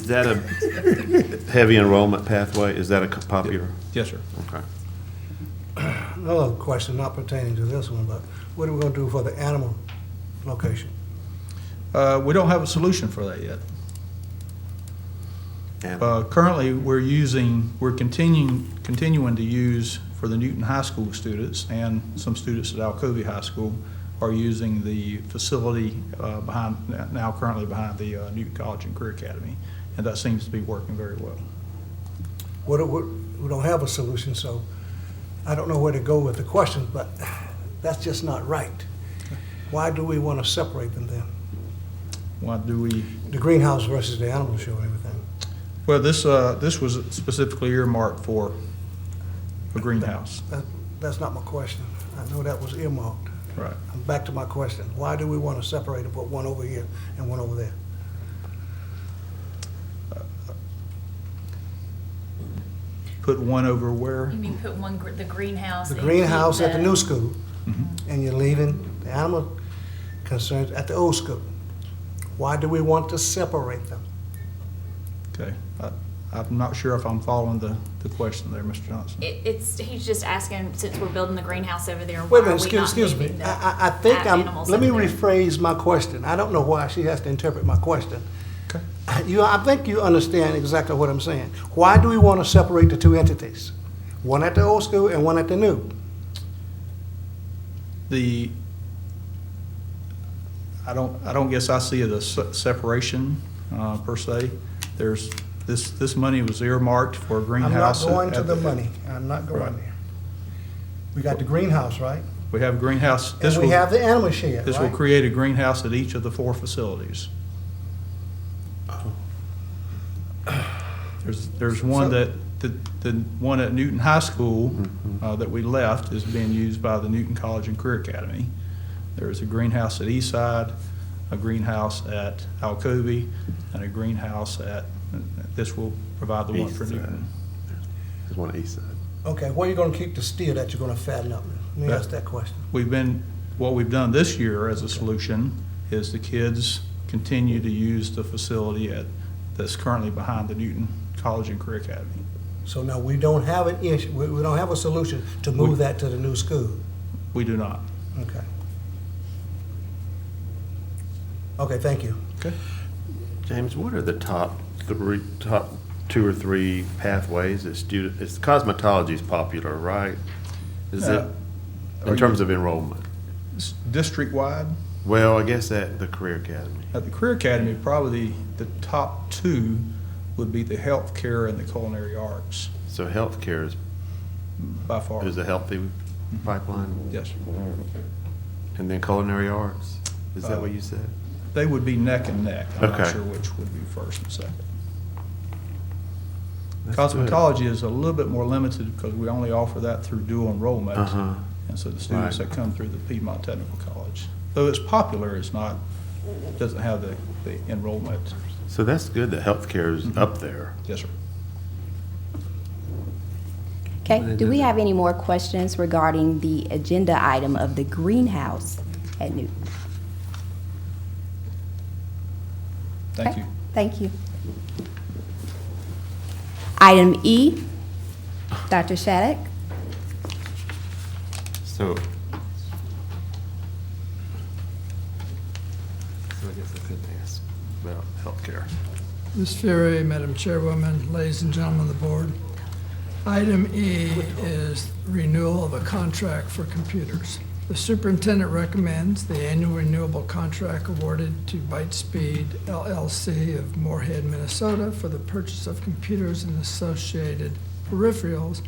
that a heavy enrollment pathway? Is that a popular? Yes, sir. Okay. Another question not pertaining to this one, but what are we going to do for the animal location? We don't have a solution for that yet. And Currently, we're continuing to use for the Newton High School students, and some students at Alcovey High School are using the facility currently behind the Newton College and Career Academy, and that seems to be working very well. We don't have a solution, so I don't know where to go with the question, but that's just not right. Why do we want to separate them then? Why do we? The greenhouse versus the animal show and everything. Well, this was specifically earmarked for a greenhouse. That's not my question. I know that was earmarked. Right. Back to my question. Why do we want to separate and put one over here and one over there? Put one over where? You mean put the greenhouse? The and greenhouse keep at the new school, Mhm. and you're leaving the animal concerns at the old school. Why do we want to separate them? Okay. I'm not sure if I'm following the question there, Mr. Johnson. He's just asking, since we're building the greenhouse over there, why Wait a are minute, we not excuse me. moving the I think animals let me over there? rephrase my question. I don't know why she has to interpret my question. Okay. I think you understand exactly what I'm saying. Why do we want to separate the two entities? One at the old school and one at the new? I don't guess I see it as separation per se. There's this money was earmarked for a I'm not greenhouse. going to the money. I'm not going Right. there. We got the greenhouse, right? We have a greenhouse. And we have the animal shed, This will right? create a greenhouse at each of the 4 facilities. There's one that, the one at Newton High School that we left is being used by the Newton College and Career Academy. There's a greenhouse at Eastside. a greenhouse at Alcovy, and a greenhouse at, this will provide the one for East side. Newton. There's one east side. Okay, where are you gonna keep the steer that you're gonna fatten up? Let me ask that question. What we've done this year as a solution is the kids continue to use the facility that's currently behind the Newton College and Career Academy. So now we don't have an issue, we don't have a solution to move that to the new school. We do not. Okay. Okay, thank you. Okay. James, what are the top 2 or 3 pathways that cosmetology is popular, right? Is it, in terms of enrollment? District-wide, Well, I guess at the Career Academy. at the Career Academy, probably the top 2 would be the healthcare and the culinary arts, So healthcare by far. is a healthy pipeline? Yes, sir. And then culinary arts? Is that what you said? They would be neck and neck. I'm not Okay. sure which would be first and second. That's good. Cosmetology is a little bit more limited because we only offer that through dual enrollment. Uh-huh. And so the students Right. that come through the Piedmont Technical College, though it's popular, it's not, doesn't have the enrollment. So that's good that healthcare is up there. Yes, sir. Okay, do we have any more questions regarding the agenda item of the greenhouse at Newton? Thank Okay, you. Thank you. Item E, Dr. Shattuck. So I guess I couldn't ask about healthcare. Ms. Fury, Madam Chairwoman, ladies and gentlemen of the board. Item E is renewal of a contract for computers. The superintendent recommends the annual renewable contract awarded to Bytespeed LLC of Moorhead, Minnesota for the purchase of computers and associated peripherals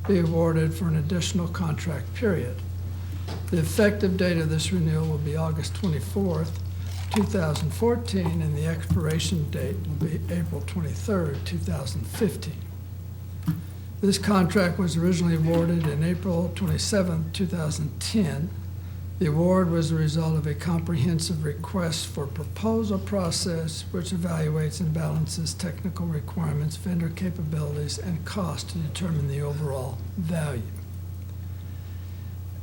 be awarded for an additional contract period. The effective date of this renewal will be August 24th, 2014, and the expiration date will be April 23rd, 2015. This contract was originally awarded in April 27, 2010. The award was the result of a comprehensive request for proposal process which evaluates and balances technical requirements, vendor capabilities, and cost to determine the overall value.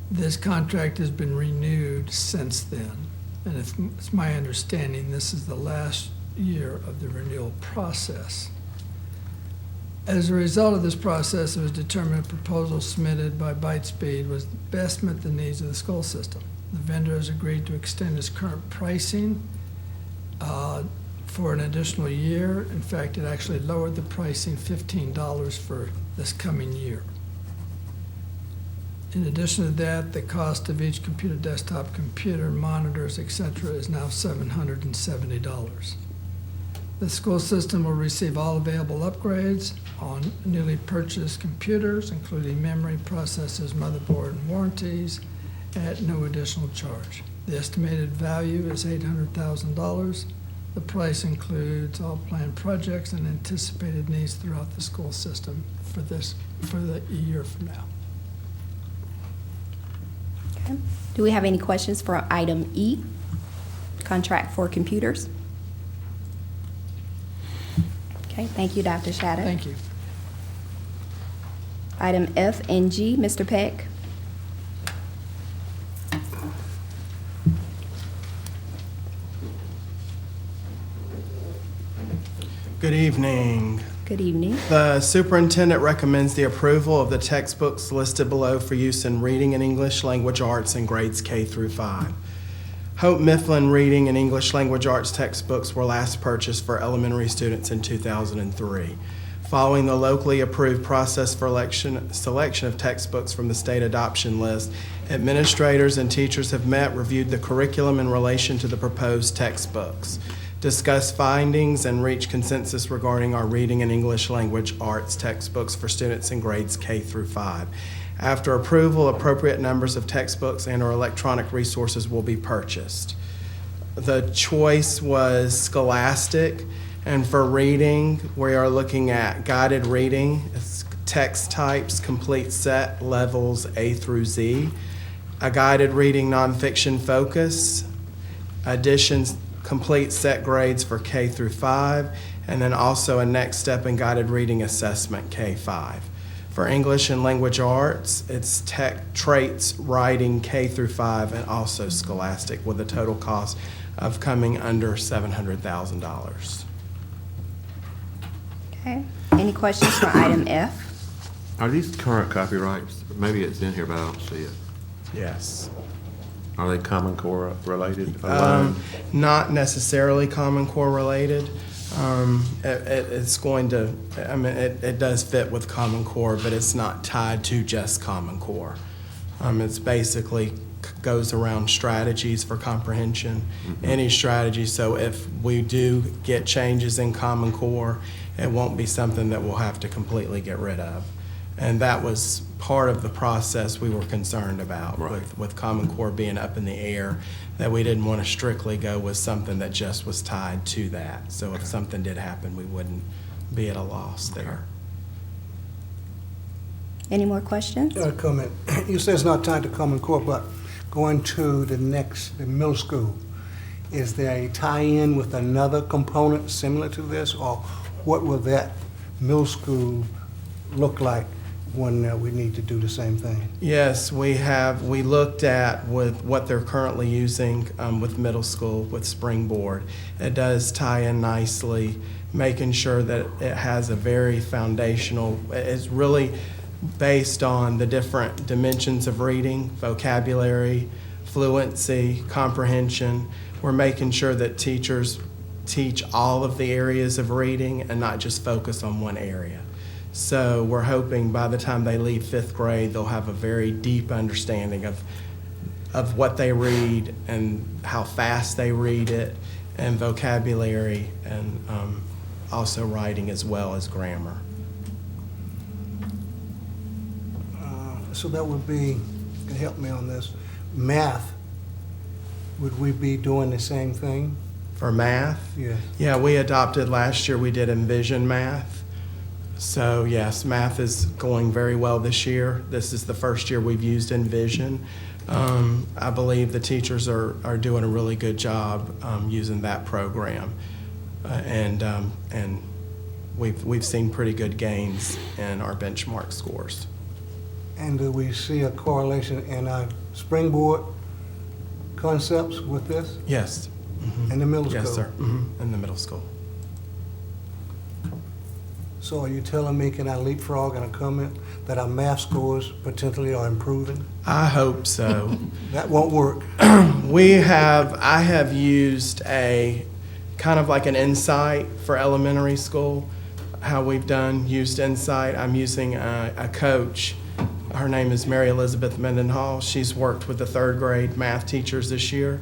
This contract has been renewed since then, and it's my understanding this is the last year of the renewal process. As a result of this process, it was determined a proposal submitted by Bytespeed was best met the needs of the school system. The vendor has agreed to extend its current pricing for an additional year. In fact, it actually lowered the pricing $15 for this coming year. In addition to that, the cost of each computer, desktop computer, monitors, etc., is now $770. The school system will receive all available upgrades on newly purchased computers, including memory, processors, motherboard, and warranties, at no additional charge. The estimated value is $800,000. The price includes all planned projects and anticipated needs throughout the school system for the year from now. Okay. Do we have any questions for item E, contract for computers? Okay, thank you, Dr. Shattuck. Thank you. Item F and G, Mr. Peck. Good evening. Good evening. The superintendent recommends the approval of the textbooks listed below for use in reading and English language arts in grades K through 5. Hope Mifflin Reading and English Language Arts textbooks were last purchased for elementary students in 2003. Following the locally approved process for selection of textbooks from the state adoption list, administrators and teachers have met, reviewed the curriculum in relation to the proposed textbooks, discussed findings, and reached consensus regarding our reading and English language arts textbooks for students in grades K through 5. After approval, appropriate numbers of textbooks and/or electronic resources will be purchased. The choice was Scholastic, and for reading, we are looking at guided reading, text types, complete set, levels A through Z, a guided reading nonfiction focus, editions complete set grades for K through 5, and then also a next step in guided reading assessment K-5. For English and language arts, it's tech, traits, writing K through 5, and also scholastic, with a total cost of coming under $700,000. Okay. Any questions for item F? Are these current copyrights? Maybe it's in here, but I don't see it. Yes. Are they Common Core related? Not necessarily Common Core related. It's going to, I mean, it does fit with Common Core, but it's not tied to just Common Core. It's basically goes around strategies for comprehension, any strategy. So if we do get changes in Common Core, it won't be something that we'll have to completely get rid of. And that was part of the process we were concerned about, with Common Core being up in the air, that we didn't want to strictly go with something that just was tied to that. So if something did happen, we wouldn't be at a loss there. Any more questions? Comment. You say it's not tied to Common Core, but going to the middle school, is there a tie-in with another component similar to this, or what will that middle school look like when we need to do the same thing? Yes, we looked at with what they're currently using with middle school, with Springboard. It does tie in nicely, making sure that it has a very foundational, it's really based on the different dimensions of reading, vocabulary, fluency, comprehension. We're making sure that teachers teach all of the areas of reading and not just focus on one area. So we're hoping by the time they leave 5th grade, they'll have a very deep understanding of what they read and how fast they read it, and vocabulary, and also writing as well as grammar. So that would be, you can help me on this, math, would we be doing the same thing? For math? Yeah. Yeah, we adopted last year, we did Envision Math. So yes, math is going very well this year. This is the first year we've used Envision. I believe the teachers are doing a really good job using that program. And we've seen pretty good gains in our benchmark scores. And do we see a correlation in our Springboard concepts with this? Yes. Mm-hmm. In the middle school? Yes, sir. Mm-hmm. In the middle school. So are you telling me, can I leapfrog in a comment, that our math scores potentially are improving? I hope so. That won't work. I have used a kind of like an Insight for elementary school, how we've used Insight. I'm using a coach. Her name is Mary Elizabeth Mendenhall. She's worked with the 3rd grade math teachers this year.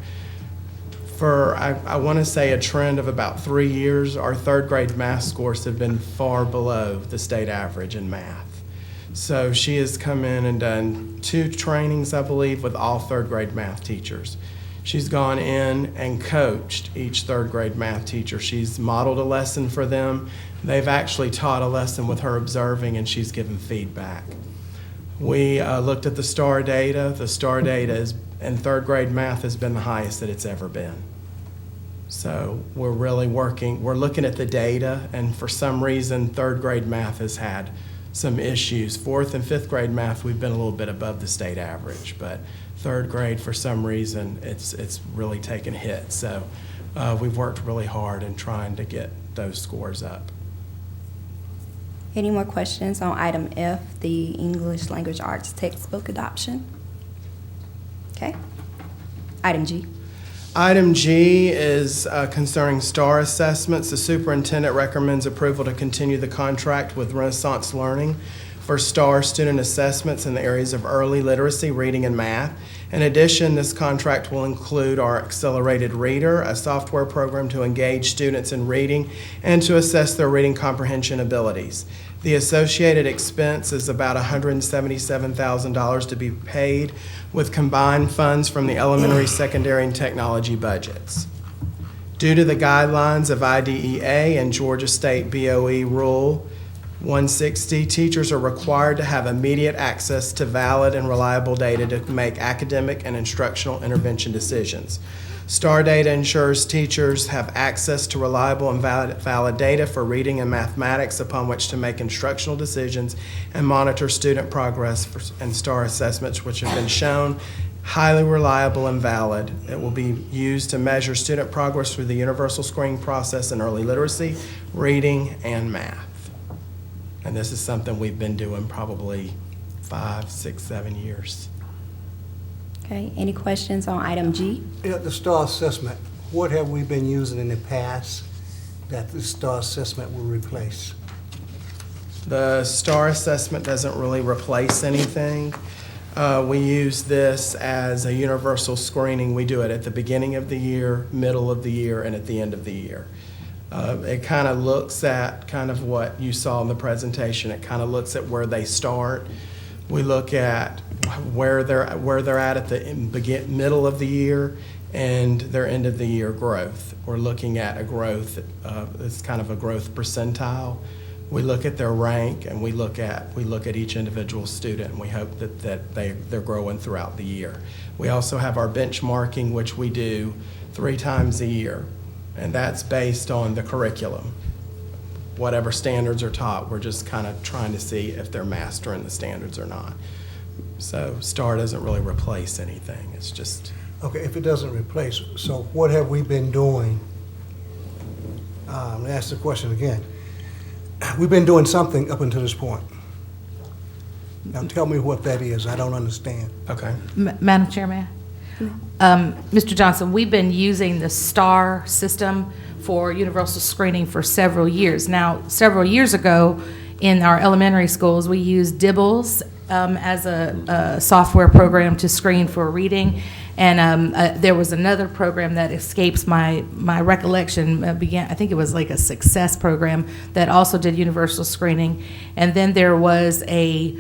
For, I want to say, a trend of about 3 years, our 3rd grade math scores have been far below the state average in math. So she has come in and done 2 trainings, I believe, with all 3rd grade math teachers. She's gone in and coached each 3rd grade math teacher. She's modeled a lesson for them. They've actually taught a lesson with her observing, and she's given feedback. We looked at the STAR data. The STAR data in 3rd grade math has been the highest that it's ever been. So we're really we're looking at the data, and for some reason 3rd grade math has had some issues. 4th and 5th grade math, we've been a little bit above the state average, but 3rd grade, for some reason, it's really taken a hit. So we've worked really hard in trying to get those scores up. Any more questions on item F, the English Language Arts textbook adoption? Okay. Item G. Item G is concerning STAR assessments. The superintendent recommends approval to continue the contract with Renaissance Learning for STAR student assessments in the areas of early literacy, reading, and math. In addition, this contract will include our Accelerated Reader, a software program to engage students in reading and to assess their reading comprehension abilities. The associated expense is about $177,000 to be paid with combined funds from the elementary, secondary, and technology budgets. Due to the guidelines of IDEA and Georgia State BOE Rule 160, teachers are required to have immediate access to valid and reliable data to make academic and instructional intervention decisions. STAR data ensures teachers have access to reliable and valid data for reading and mathematics upon which to make instructional decisions and monitor student progress and STAR assessments, which have been shown highly reliable and valid. It will be used to measure student progress through the universal screening process in early literacy, reading, and math. And this is something we've been doing probably 5, 6, 7 years. Okay, any questions on item G? Yeah, the STAR assessment, what have we been using in the past that the STAR assessment will replace? The STAR assessment doesn't really replace anything. We use this as a universal screening. We do it at the beginning of the year, middle of the year, and at the end of the year. It kind of looks at kind of what you saw in the presentation. It kind of looks at where they start. We look at where they're at the middle of the year and their end of the year growth. We're looking at a growth. It's kind of a growth percentile. We look at their rank, and we look at each individual student, and we hope that they're growing throughout the year. We also have our benchmarking, which we do 3 times a year, and that's based on the curriculum. Whatever standards are taught, we're just kind of trying to see if they're mastering the standards or not. So STAR doesn't really replace anything. It's just... Okay, if it doesn't replace, so what have we been doing? Let me ask the question again. We've been doing something up until this point. Now tell me what that is. I don't understand. Okay. Madam Chairman? Mr. Johnson, we've been using the STAR system for universal screening for several years. Now, several years ago, in our elementary schools, we used Dibbles as a software program to screen for reading. And there was another program that escapes my recollection. I think it was like a Success program that also did universal screening. And then there was a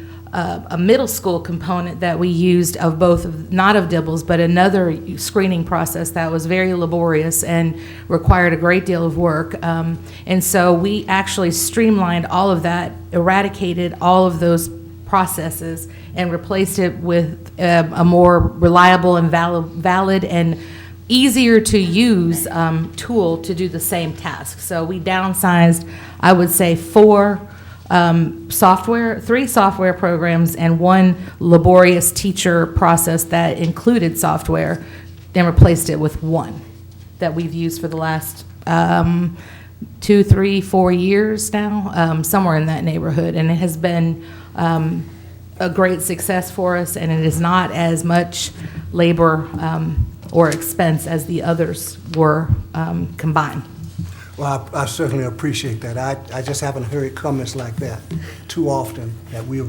middle school component that we used of both, not of Dibbles, but another screening process that was very laborious and required a great deal of work. And so we actually streamlined all of that, eradicated all of those processes, and replaced it with a more reliable and valid and easier to use tool to do the same task. So we downsized, I would say, 3 software programs and 1 laborious teacher process that included software, then replaced it with 1 that we've used for the last 2, 3, 4 years now, somewhere in that neighborhood. And it has been a great success for us, and it is not as much labor or expense as the others were combined. Well, I certainly appreciate that. I just haven't heard comments like that too often, that we are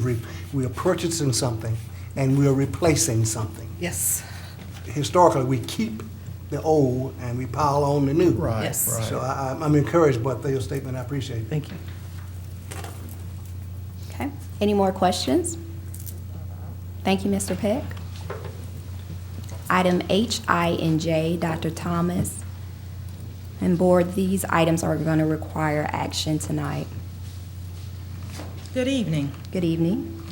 purchasing something and we are replacing something. Yes. Historically, we keep the old and we pile on the new. Right. Yes. Right. So I'm encouraged by your statement. I appreciate it. Thank you. Okay, any more questions? Thank you, Mr. Peck. Item H, I, and J, Dr. Thomas. And board, these items are going to require action tonight. Good evening. Good evening.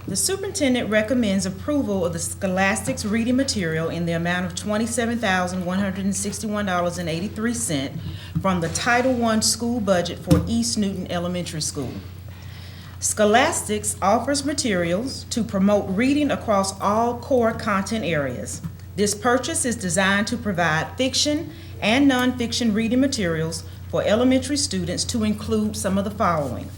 The superintendent recommends approval of the Scholastics reading material in the amount of $27,161.83 from the Title I school budget for East Newton Elementary School. Scholastics offers materials to promote reading across all core content areas. This purchase is designed to provide fiction and nonfiction reading materials for elementary students to include some of the following: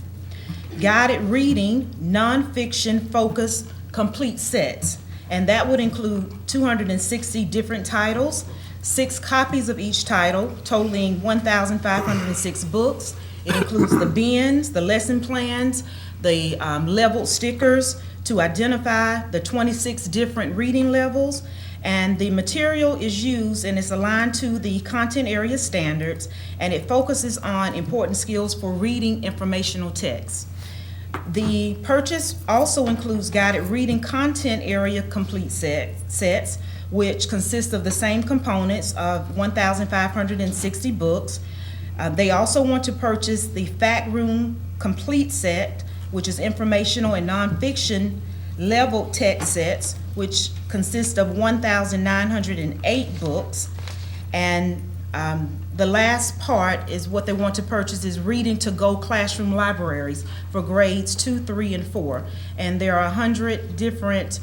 guided reading, nonfiction focused complete sets, and that would include 260 different titles, 6 copies of each title, totaling 1,506 books. It includes the bins, the lesson plans, the leveled stickers to identify the 26 different reading levels, and the material is used and is aligned to the content area standards, and it focuses on important skills for reading informational text. The purchase also includes guided reading content area complete sets, which consist of the same components of 1,560 books. They also want to purchase the Fact Room complete set, which is informational and nonfiction leveled text sets, which consist of 1,908 books. And the last part is what they want to purchase is reading to go classroom libraries for grades 2, 3, and 4. And there are 100 different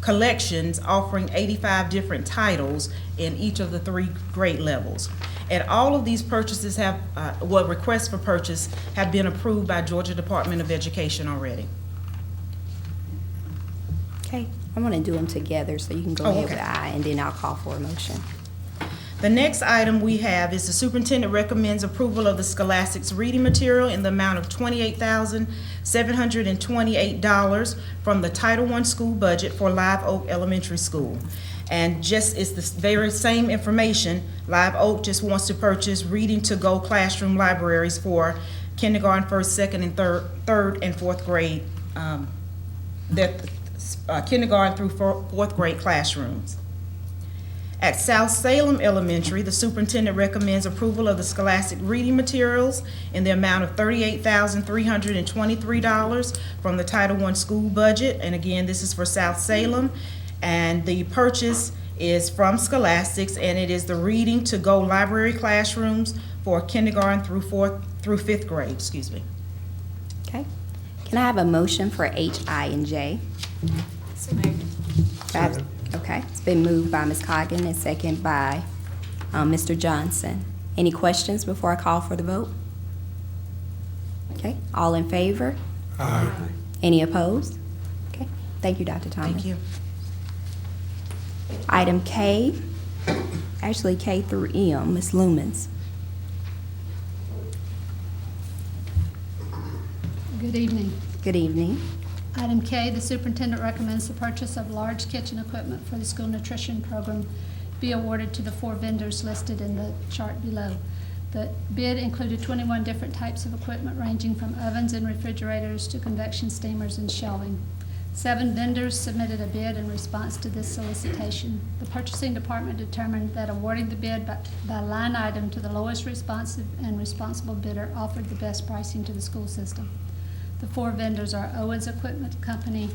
collections offering 85 different titles in each of the 3 grade levels. And all of these purchases have, requests for purchase have been approved by Georgia Department of Education already. Okay, I want to do them together, so you can go Oh, ahead okay. with I, and then I'll call for a motion. The next item we have is the superintendent recommends approval of the Scholastics reading material in the amount of $28,728 from the Title I school budget for Live Oak Elementary School. And just, it's the very same information. Live Oak just wants to purchase reading to go classroom libraries for kindergarten, first, second, and third and fourth grade, kindergarten through fourth grade classrooms. At South Salem Elementary, the superintendent recommends approval of the Scholastic reading materials in the amount of $38,323 from the Title I school budget. And again, this is for South Salem. And the purchase is from Scholastics, and it is the reading to go library classrooms for kindergarten through fifth grade, excuse me. Okay. Can I have a motion for H, I, and J? So moved. Okay, it's been moved by Ms. Coggan and second by Mr. Johnson. Any questions before I call for the vote? Okay, all in favor? Aye. Any opposed? Okay, thank you, Dr. Thomas. Thank you. Item K, actually K through M, Ms. Lumens. Good evening. Good evening. Item K, the superintendent recommends the purchase of large kitchen equipment for the school nutrition program be awarded to the 4 vendors listed in the chart below. The bid included 21 different types of equipment ranging from ovens and refrigerators to convection steamers and shelving. 7 vendors submitted a bid in response to this solicitation. The purchasing department determined that awarding the bid by line item to the lowest responsive and responsible bidder offered the best pricing to the school system. The 4 vendors are Owens Equipment Company,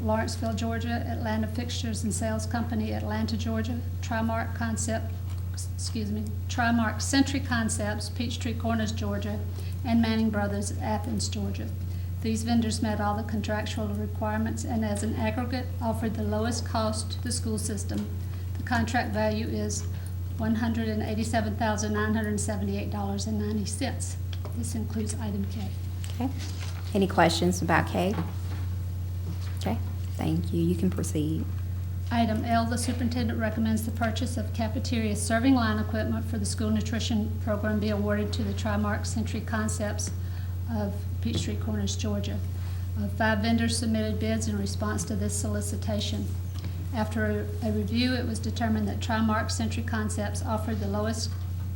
Lawrenceville, Georgia, Atlanta Fixtures and Sales Company, Atlanta, Georgia, Trimark Century Concepts, Peachtree Corners, Georgia, and Manning Brothers, Athens, Georgia. These vendors met all the contractual requirements and as an aggregate offered the lowest cost to the school system. The contract value is $187,978.90. This includes item K. Okay. Any questions about K? Okay, thank you. You can proceed. Item L, the superintendent recommends the purchase of cafeteria serving line equipment for the school nutrition program be awarded to the Trimark Century Concepts of Peachtree Corners, Georgia. 5 vendors submitted bids in response to this solicitation. After a review, it was determined that Trimark Century Concepts offered the lowest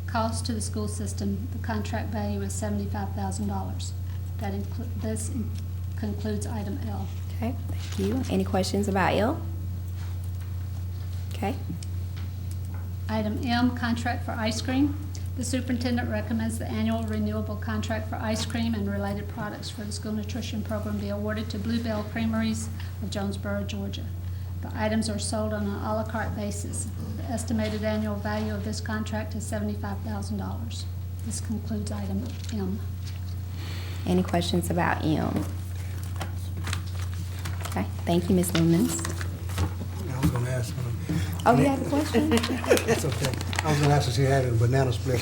cost to the school system. The contract value is $75,000. This concludes item L. Okay, thank you. Any questions about L? Okay. Item M, contract for ice cream. The superintendent recommends the annual renewable contract for ice cream and related products for the school nutrition program be awarded to Bluebell Creameries of Jonesboro, Georgia. The items are sold on an a la carte basis. The estimated annual value of this contract is $75,000. This concludes item M. Any questions about M? Okay, thank you, Ms. Lumens. I was gonna ask her. Oh, you have a question? That's okay. I was gonna ask if she had a banana split.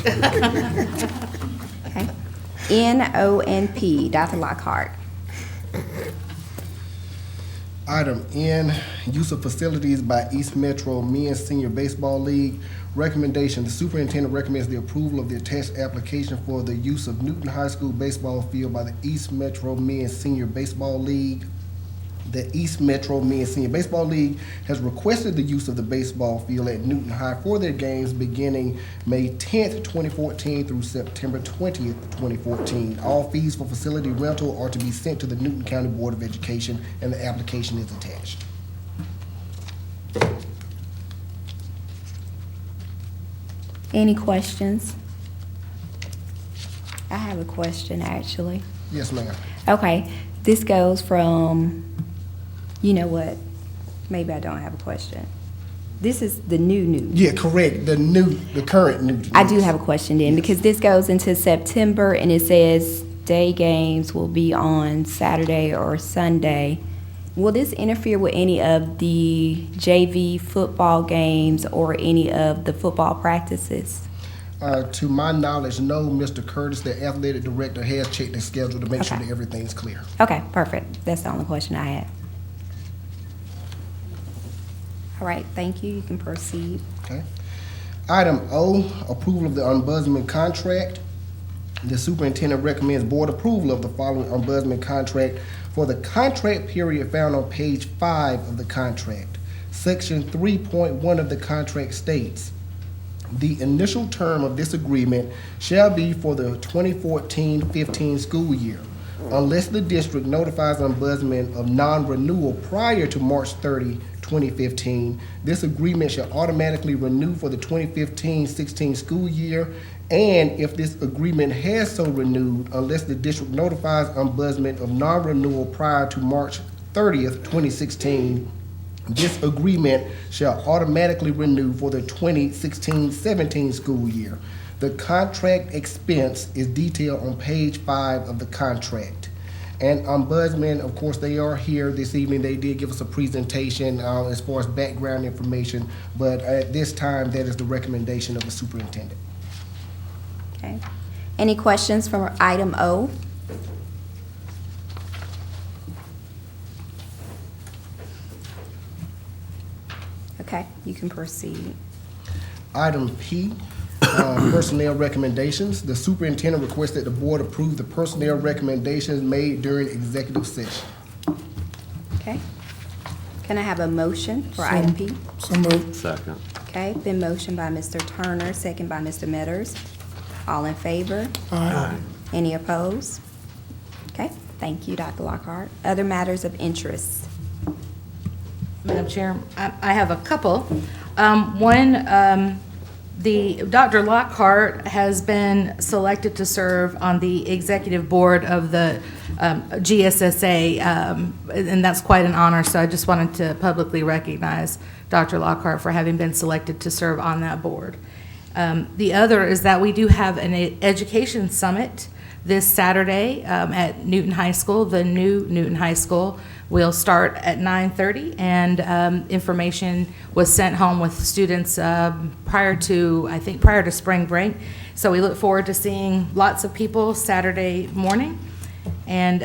Okay. N, O, and P, Dr. Lockhart. Item N, use of facilities by East Metro Men's Senior Baseball League. Recommendation, the superintendent recommends the approval of the attached application for the use of Newton High School baseball field by the East Metro Men's Senior Baseball League. The East Metro Men's Senior Baseball League has requested the use of the baseball field at Newton High for their games beginning May 10th, 2014 through September 20th, 2014. All fees for facility rental are to be sent to the Newton County Board of Education, and the application is attached. Any questions? I have a question, actually. Yes, ma'am. Okay, this goes from, you know what? Maybe I don't have a question. This is the new. Yeah, correct, the current Newton. I do have a question then, because this goes into September and it says day games will be on Saturday or Sunday. Will this interfere with any of the JV football games or any of the football practices? To my knowledge, no. Mr. Curtis, the athletic director, has checked the schedule to make sure Okay. that everything's clear. Okay, perfect. That's the only question I had. All right, thank you. You can proceed. Okay. Item O, approval of the ombudsman contract. The superintendent recommends board approval of the following ombudsman contract for the contract period found on page 5 of the contract. Section 3.1 of the contract states, the initial term of this agreement shall be for the 2014-15 school year, unless the district notifies the ombudsman of non-renewal prior to March 30, 2015. This agreement shall automatically renew for the 2015-16 school year, and if this agreement has so renewed, unless the district notifies ombudsman of non-renewal prior to March 30th, 2016, this agreement shall automatically renew for the 2016-17 school year. The contract expense is detailed on page 5 of the contract. And ombudsman, of course, they are here this evening. They did give us a presentation as far as background information, but at this time, that is the recommendation of the superintendent. Okay. Any questions for item O? Okay, you can proceed. Item P, personnel recommendations. The superintendent requests that the board approve the personnel recommendations made during executive session. Okay. Can I have a motion for item P? So moved. Second. Okay, been motioned by Mr. Turner, second by Mr. Metters. All in favor? Aye. Any opposed? Okay, thank you, Dr. Lockhart. Other matters of interest? Madam Chair, I have a couple. One, Dr. Lockhart has been selected to serve on the executive board of the GSSA, and that's quite an honor, so I just wanted to publicly recognize Dr. Lockhart for having been selected to serve on that board. The other is that we do have an education summit this Saturday at Newton High School. The new Newton High School will start at 9:30, and information was sent home with students prior to spring break. So we look forward to seeing lots of people Saturday morning, and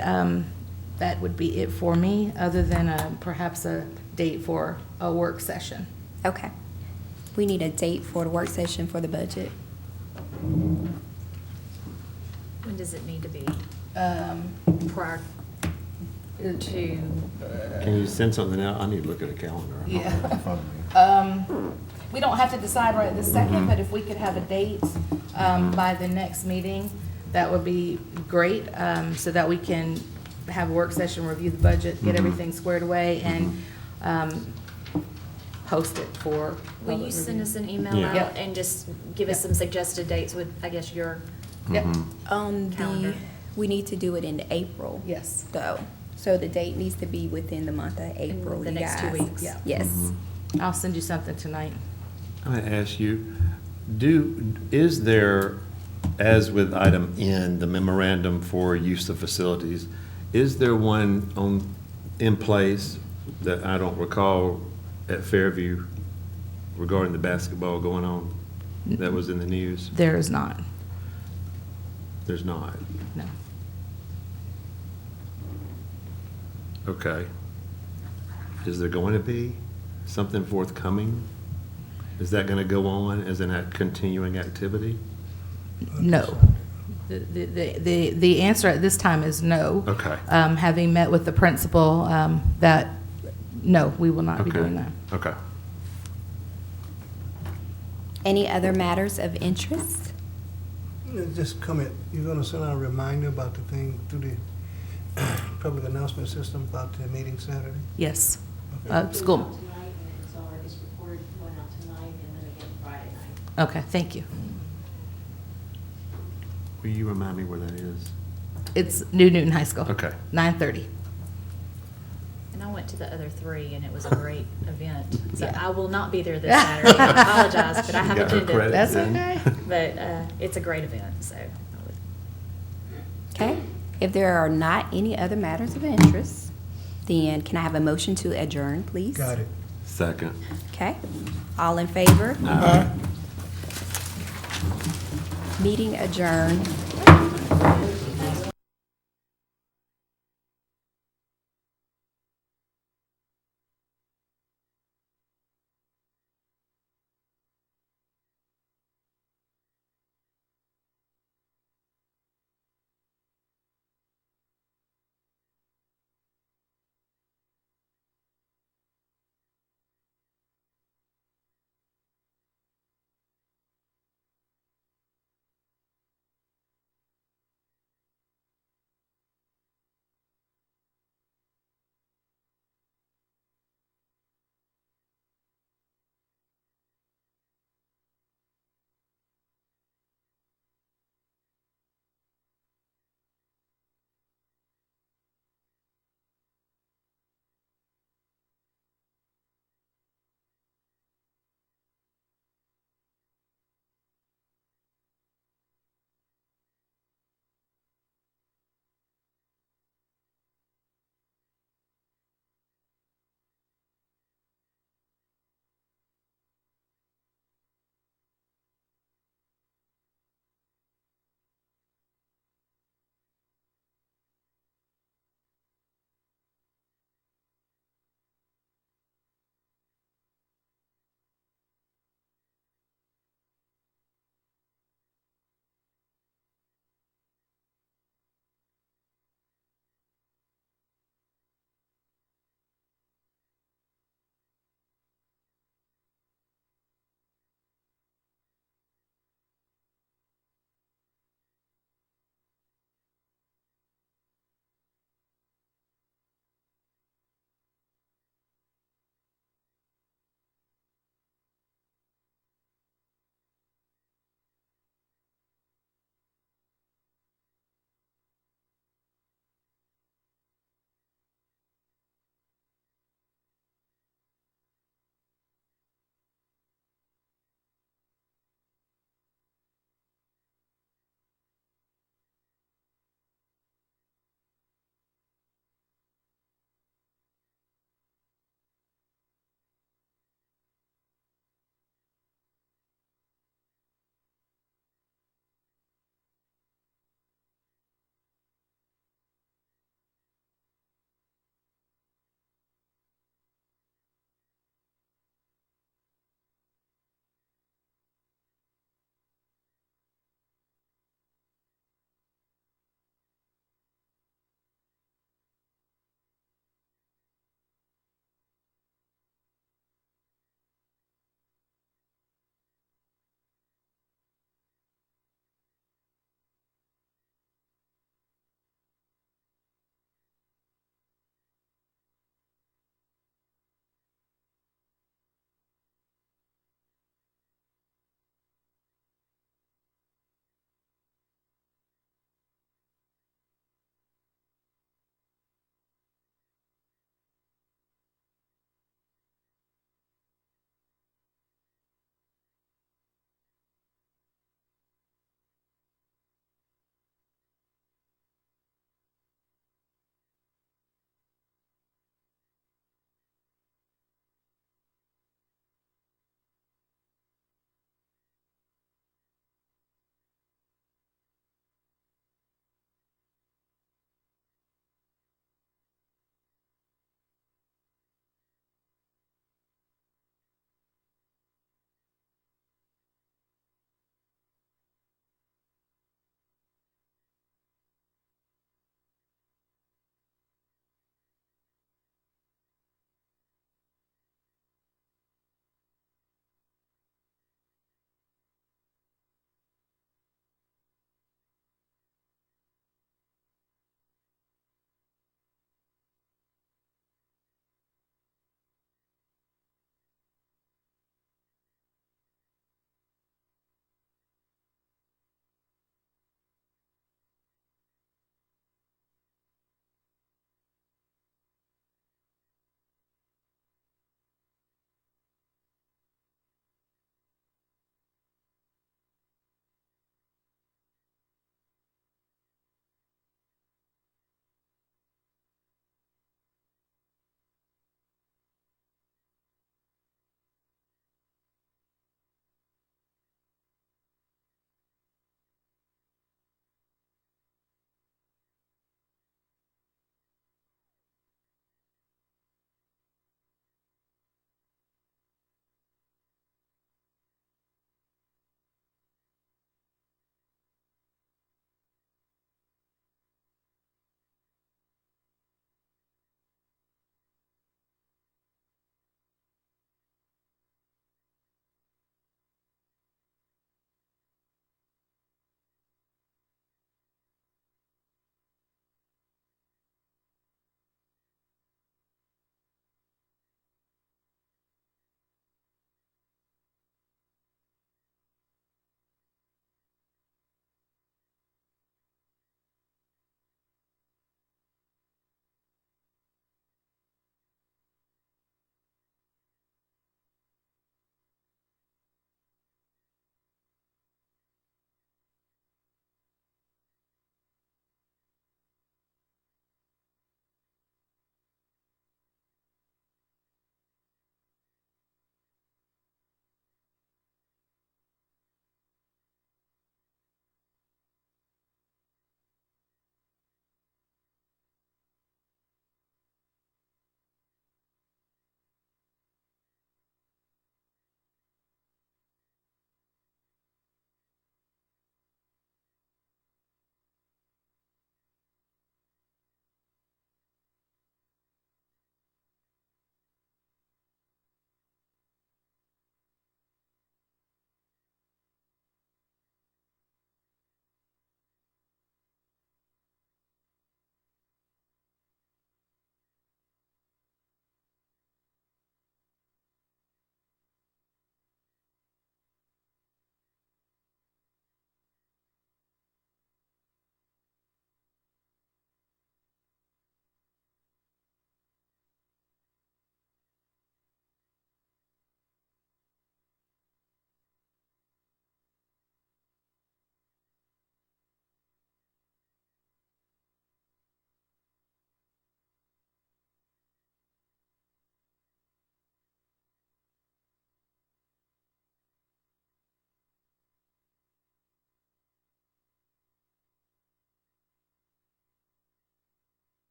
that would be it for me, other than perhaps a date for a work session. Okay. We need a date for the work session for the budget. When does it need to be? Prior to, Can you send something out? I need to look at a calendar. we don't have to decide right this second, but if we could have a date by the next meeting, that would be great, so that we can have a work session, review the budget, get everything squared away, and post it for Will public you send review. us an email Yeah. out Yep. and just give us some suggested dates with, I guess, your Yep, calendar? We need to do it in April, yes. though. So the date needs to be within the month of April, the you next 2 guys. weeks. Yeah. Yes. I'll send you something tonight. I'm going to ask you, is there, as with item N, the memorandum for use of facilities, is there one in place that I don't recall at Fairview regarding the basketball going on that was in the news? There is not, There's not. no. Okay. Is there going to be something forthcoming? Is that going to go on as a continuing activity? No. The answer at this time is no. Okay. Having met with the principal, that, no, we will not be Okay. doing that. Okay. Any other matters of interest? Just comment, you're gonna send out a reminder about the thing through the public announcement system about the meeting Saturday? Yes. Okay. School. Tonight, and it's already recorded, going out tonight, and then again Friday night. Okay, thank you. Will you remind me where that is? It's New Newton High School. Okay. 9:30. And I went went to the other three, and it was a great event. So I will not be there this Saturday. I apologize, but I have Got her attended. credit That's then. okay. But it's a great event, so. Okay, if there are not any other matters of interest, then can I have a motion to adjourn, please? Got it. Second. Okay, all in favor? Aye. Meeting adjourned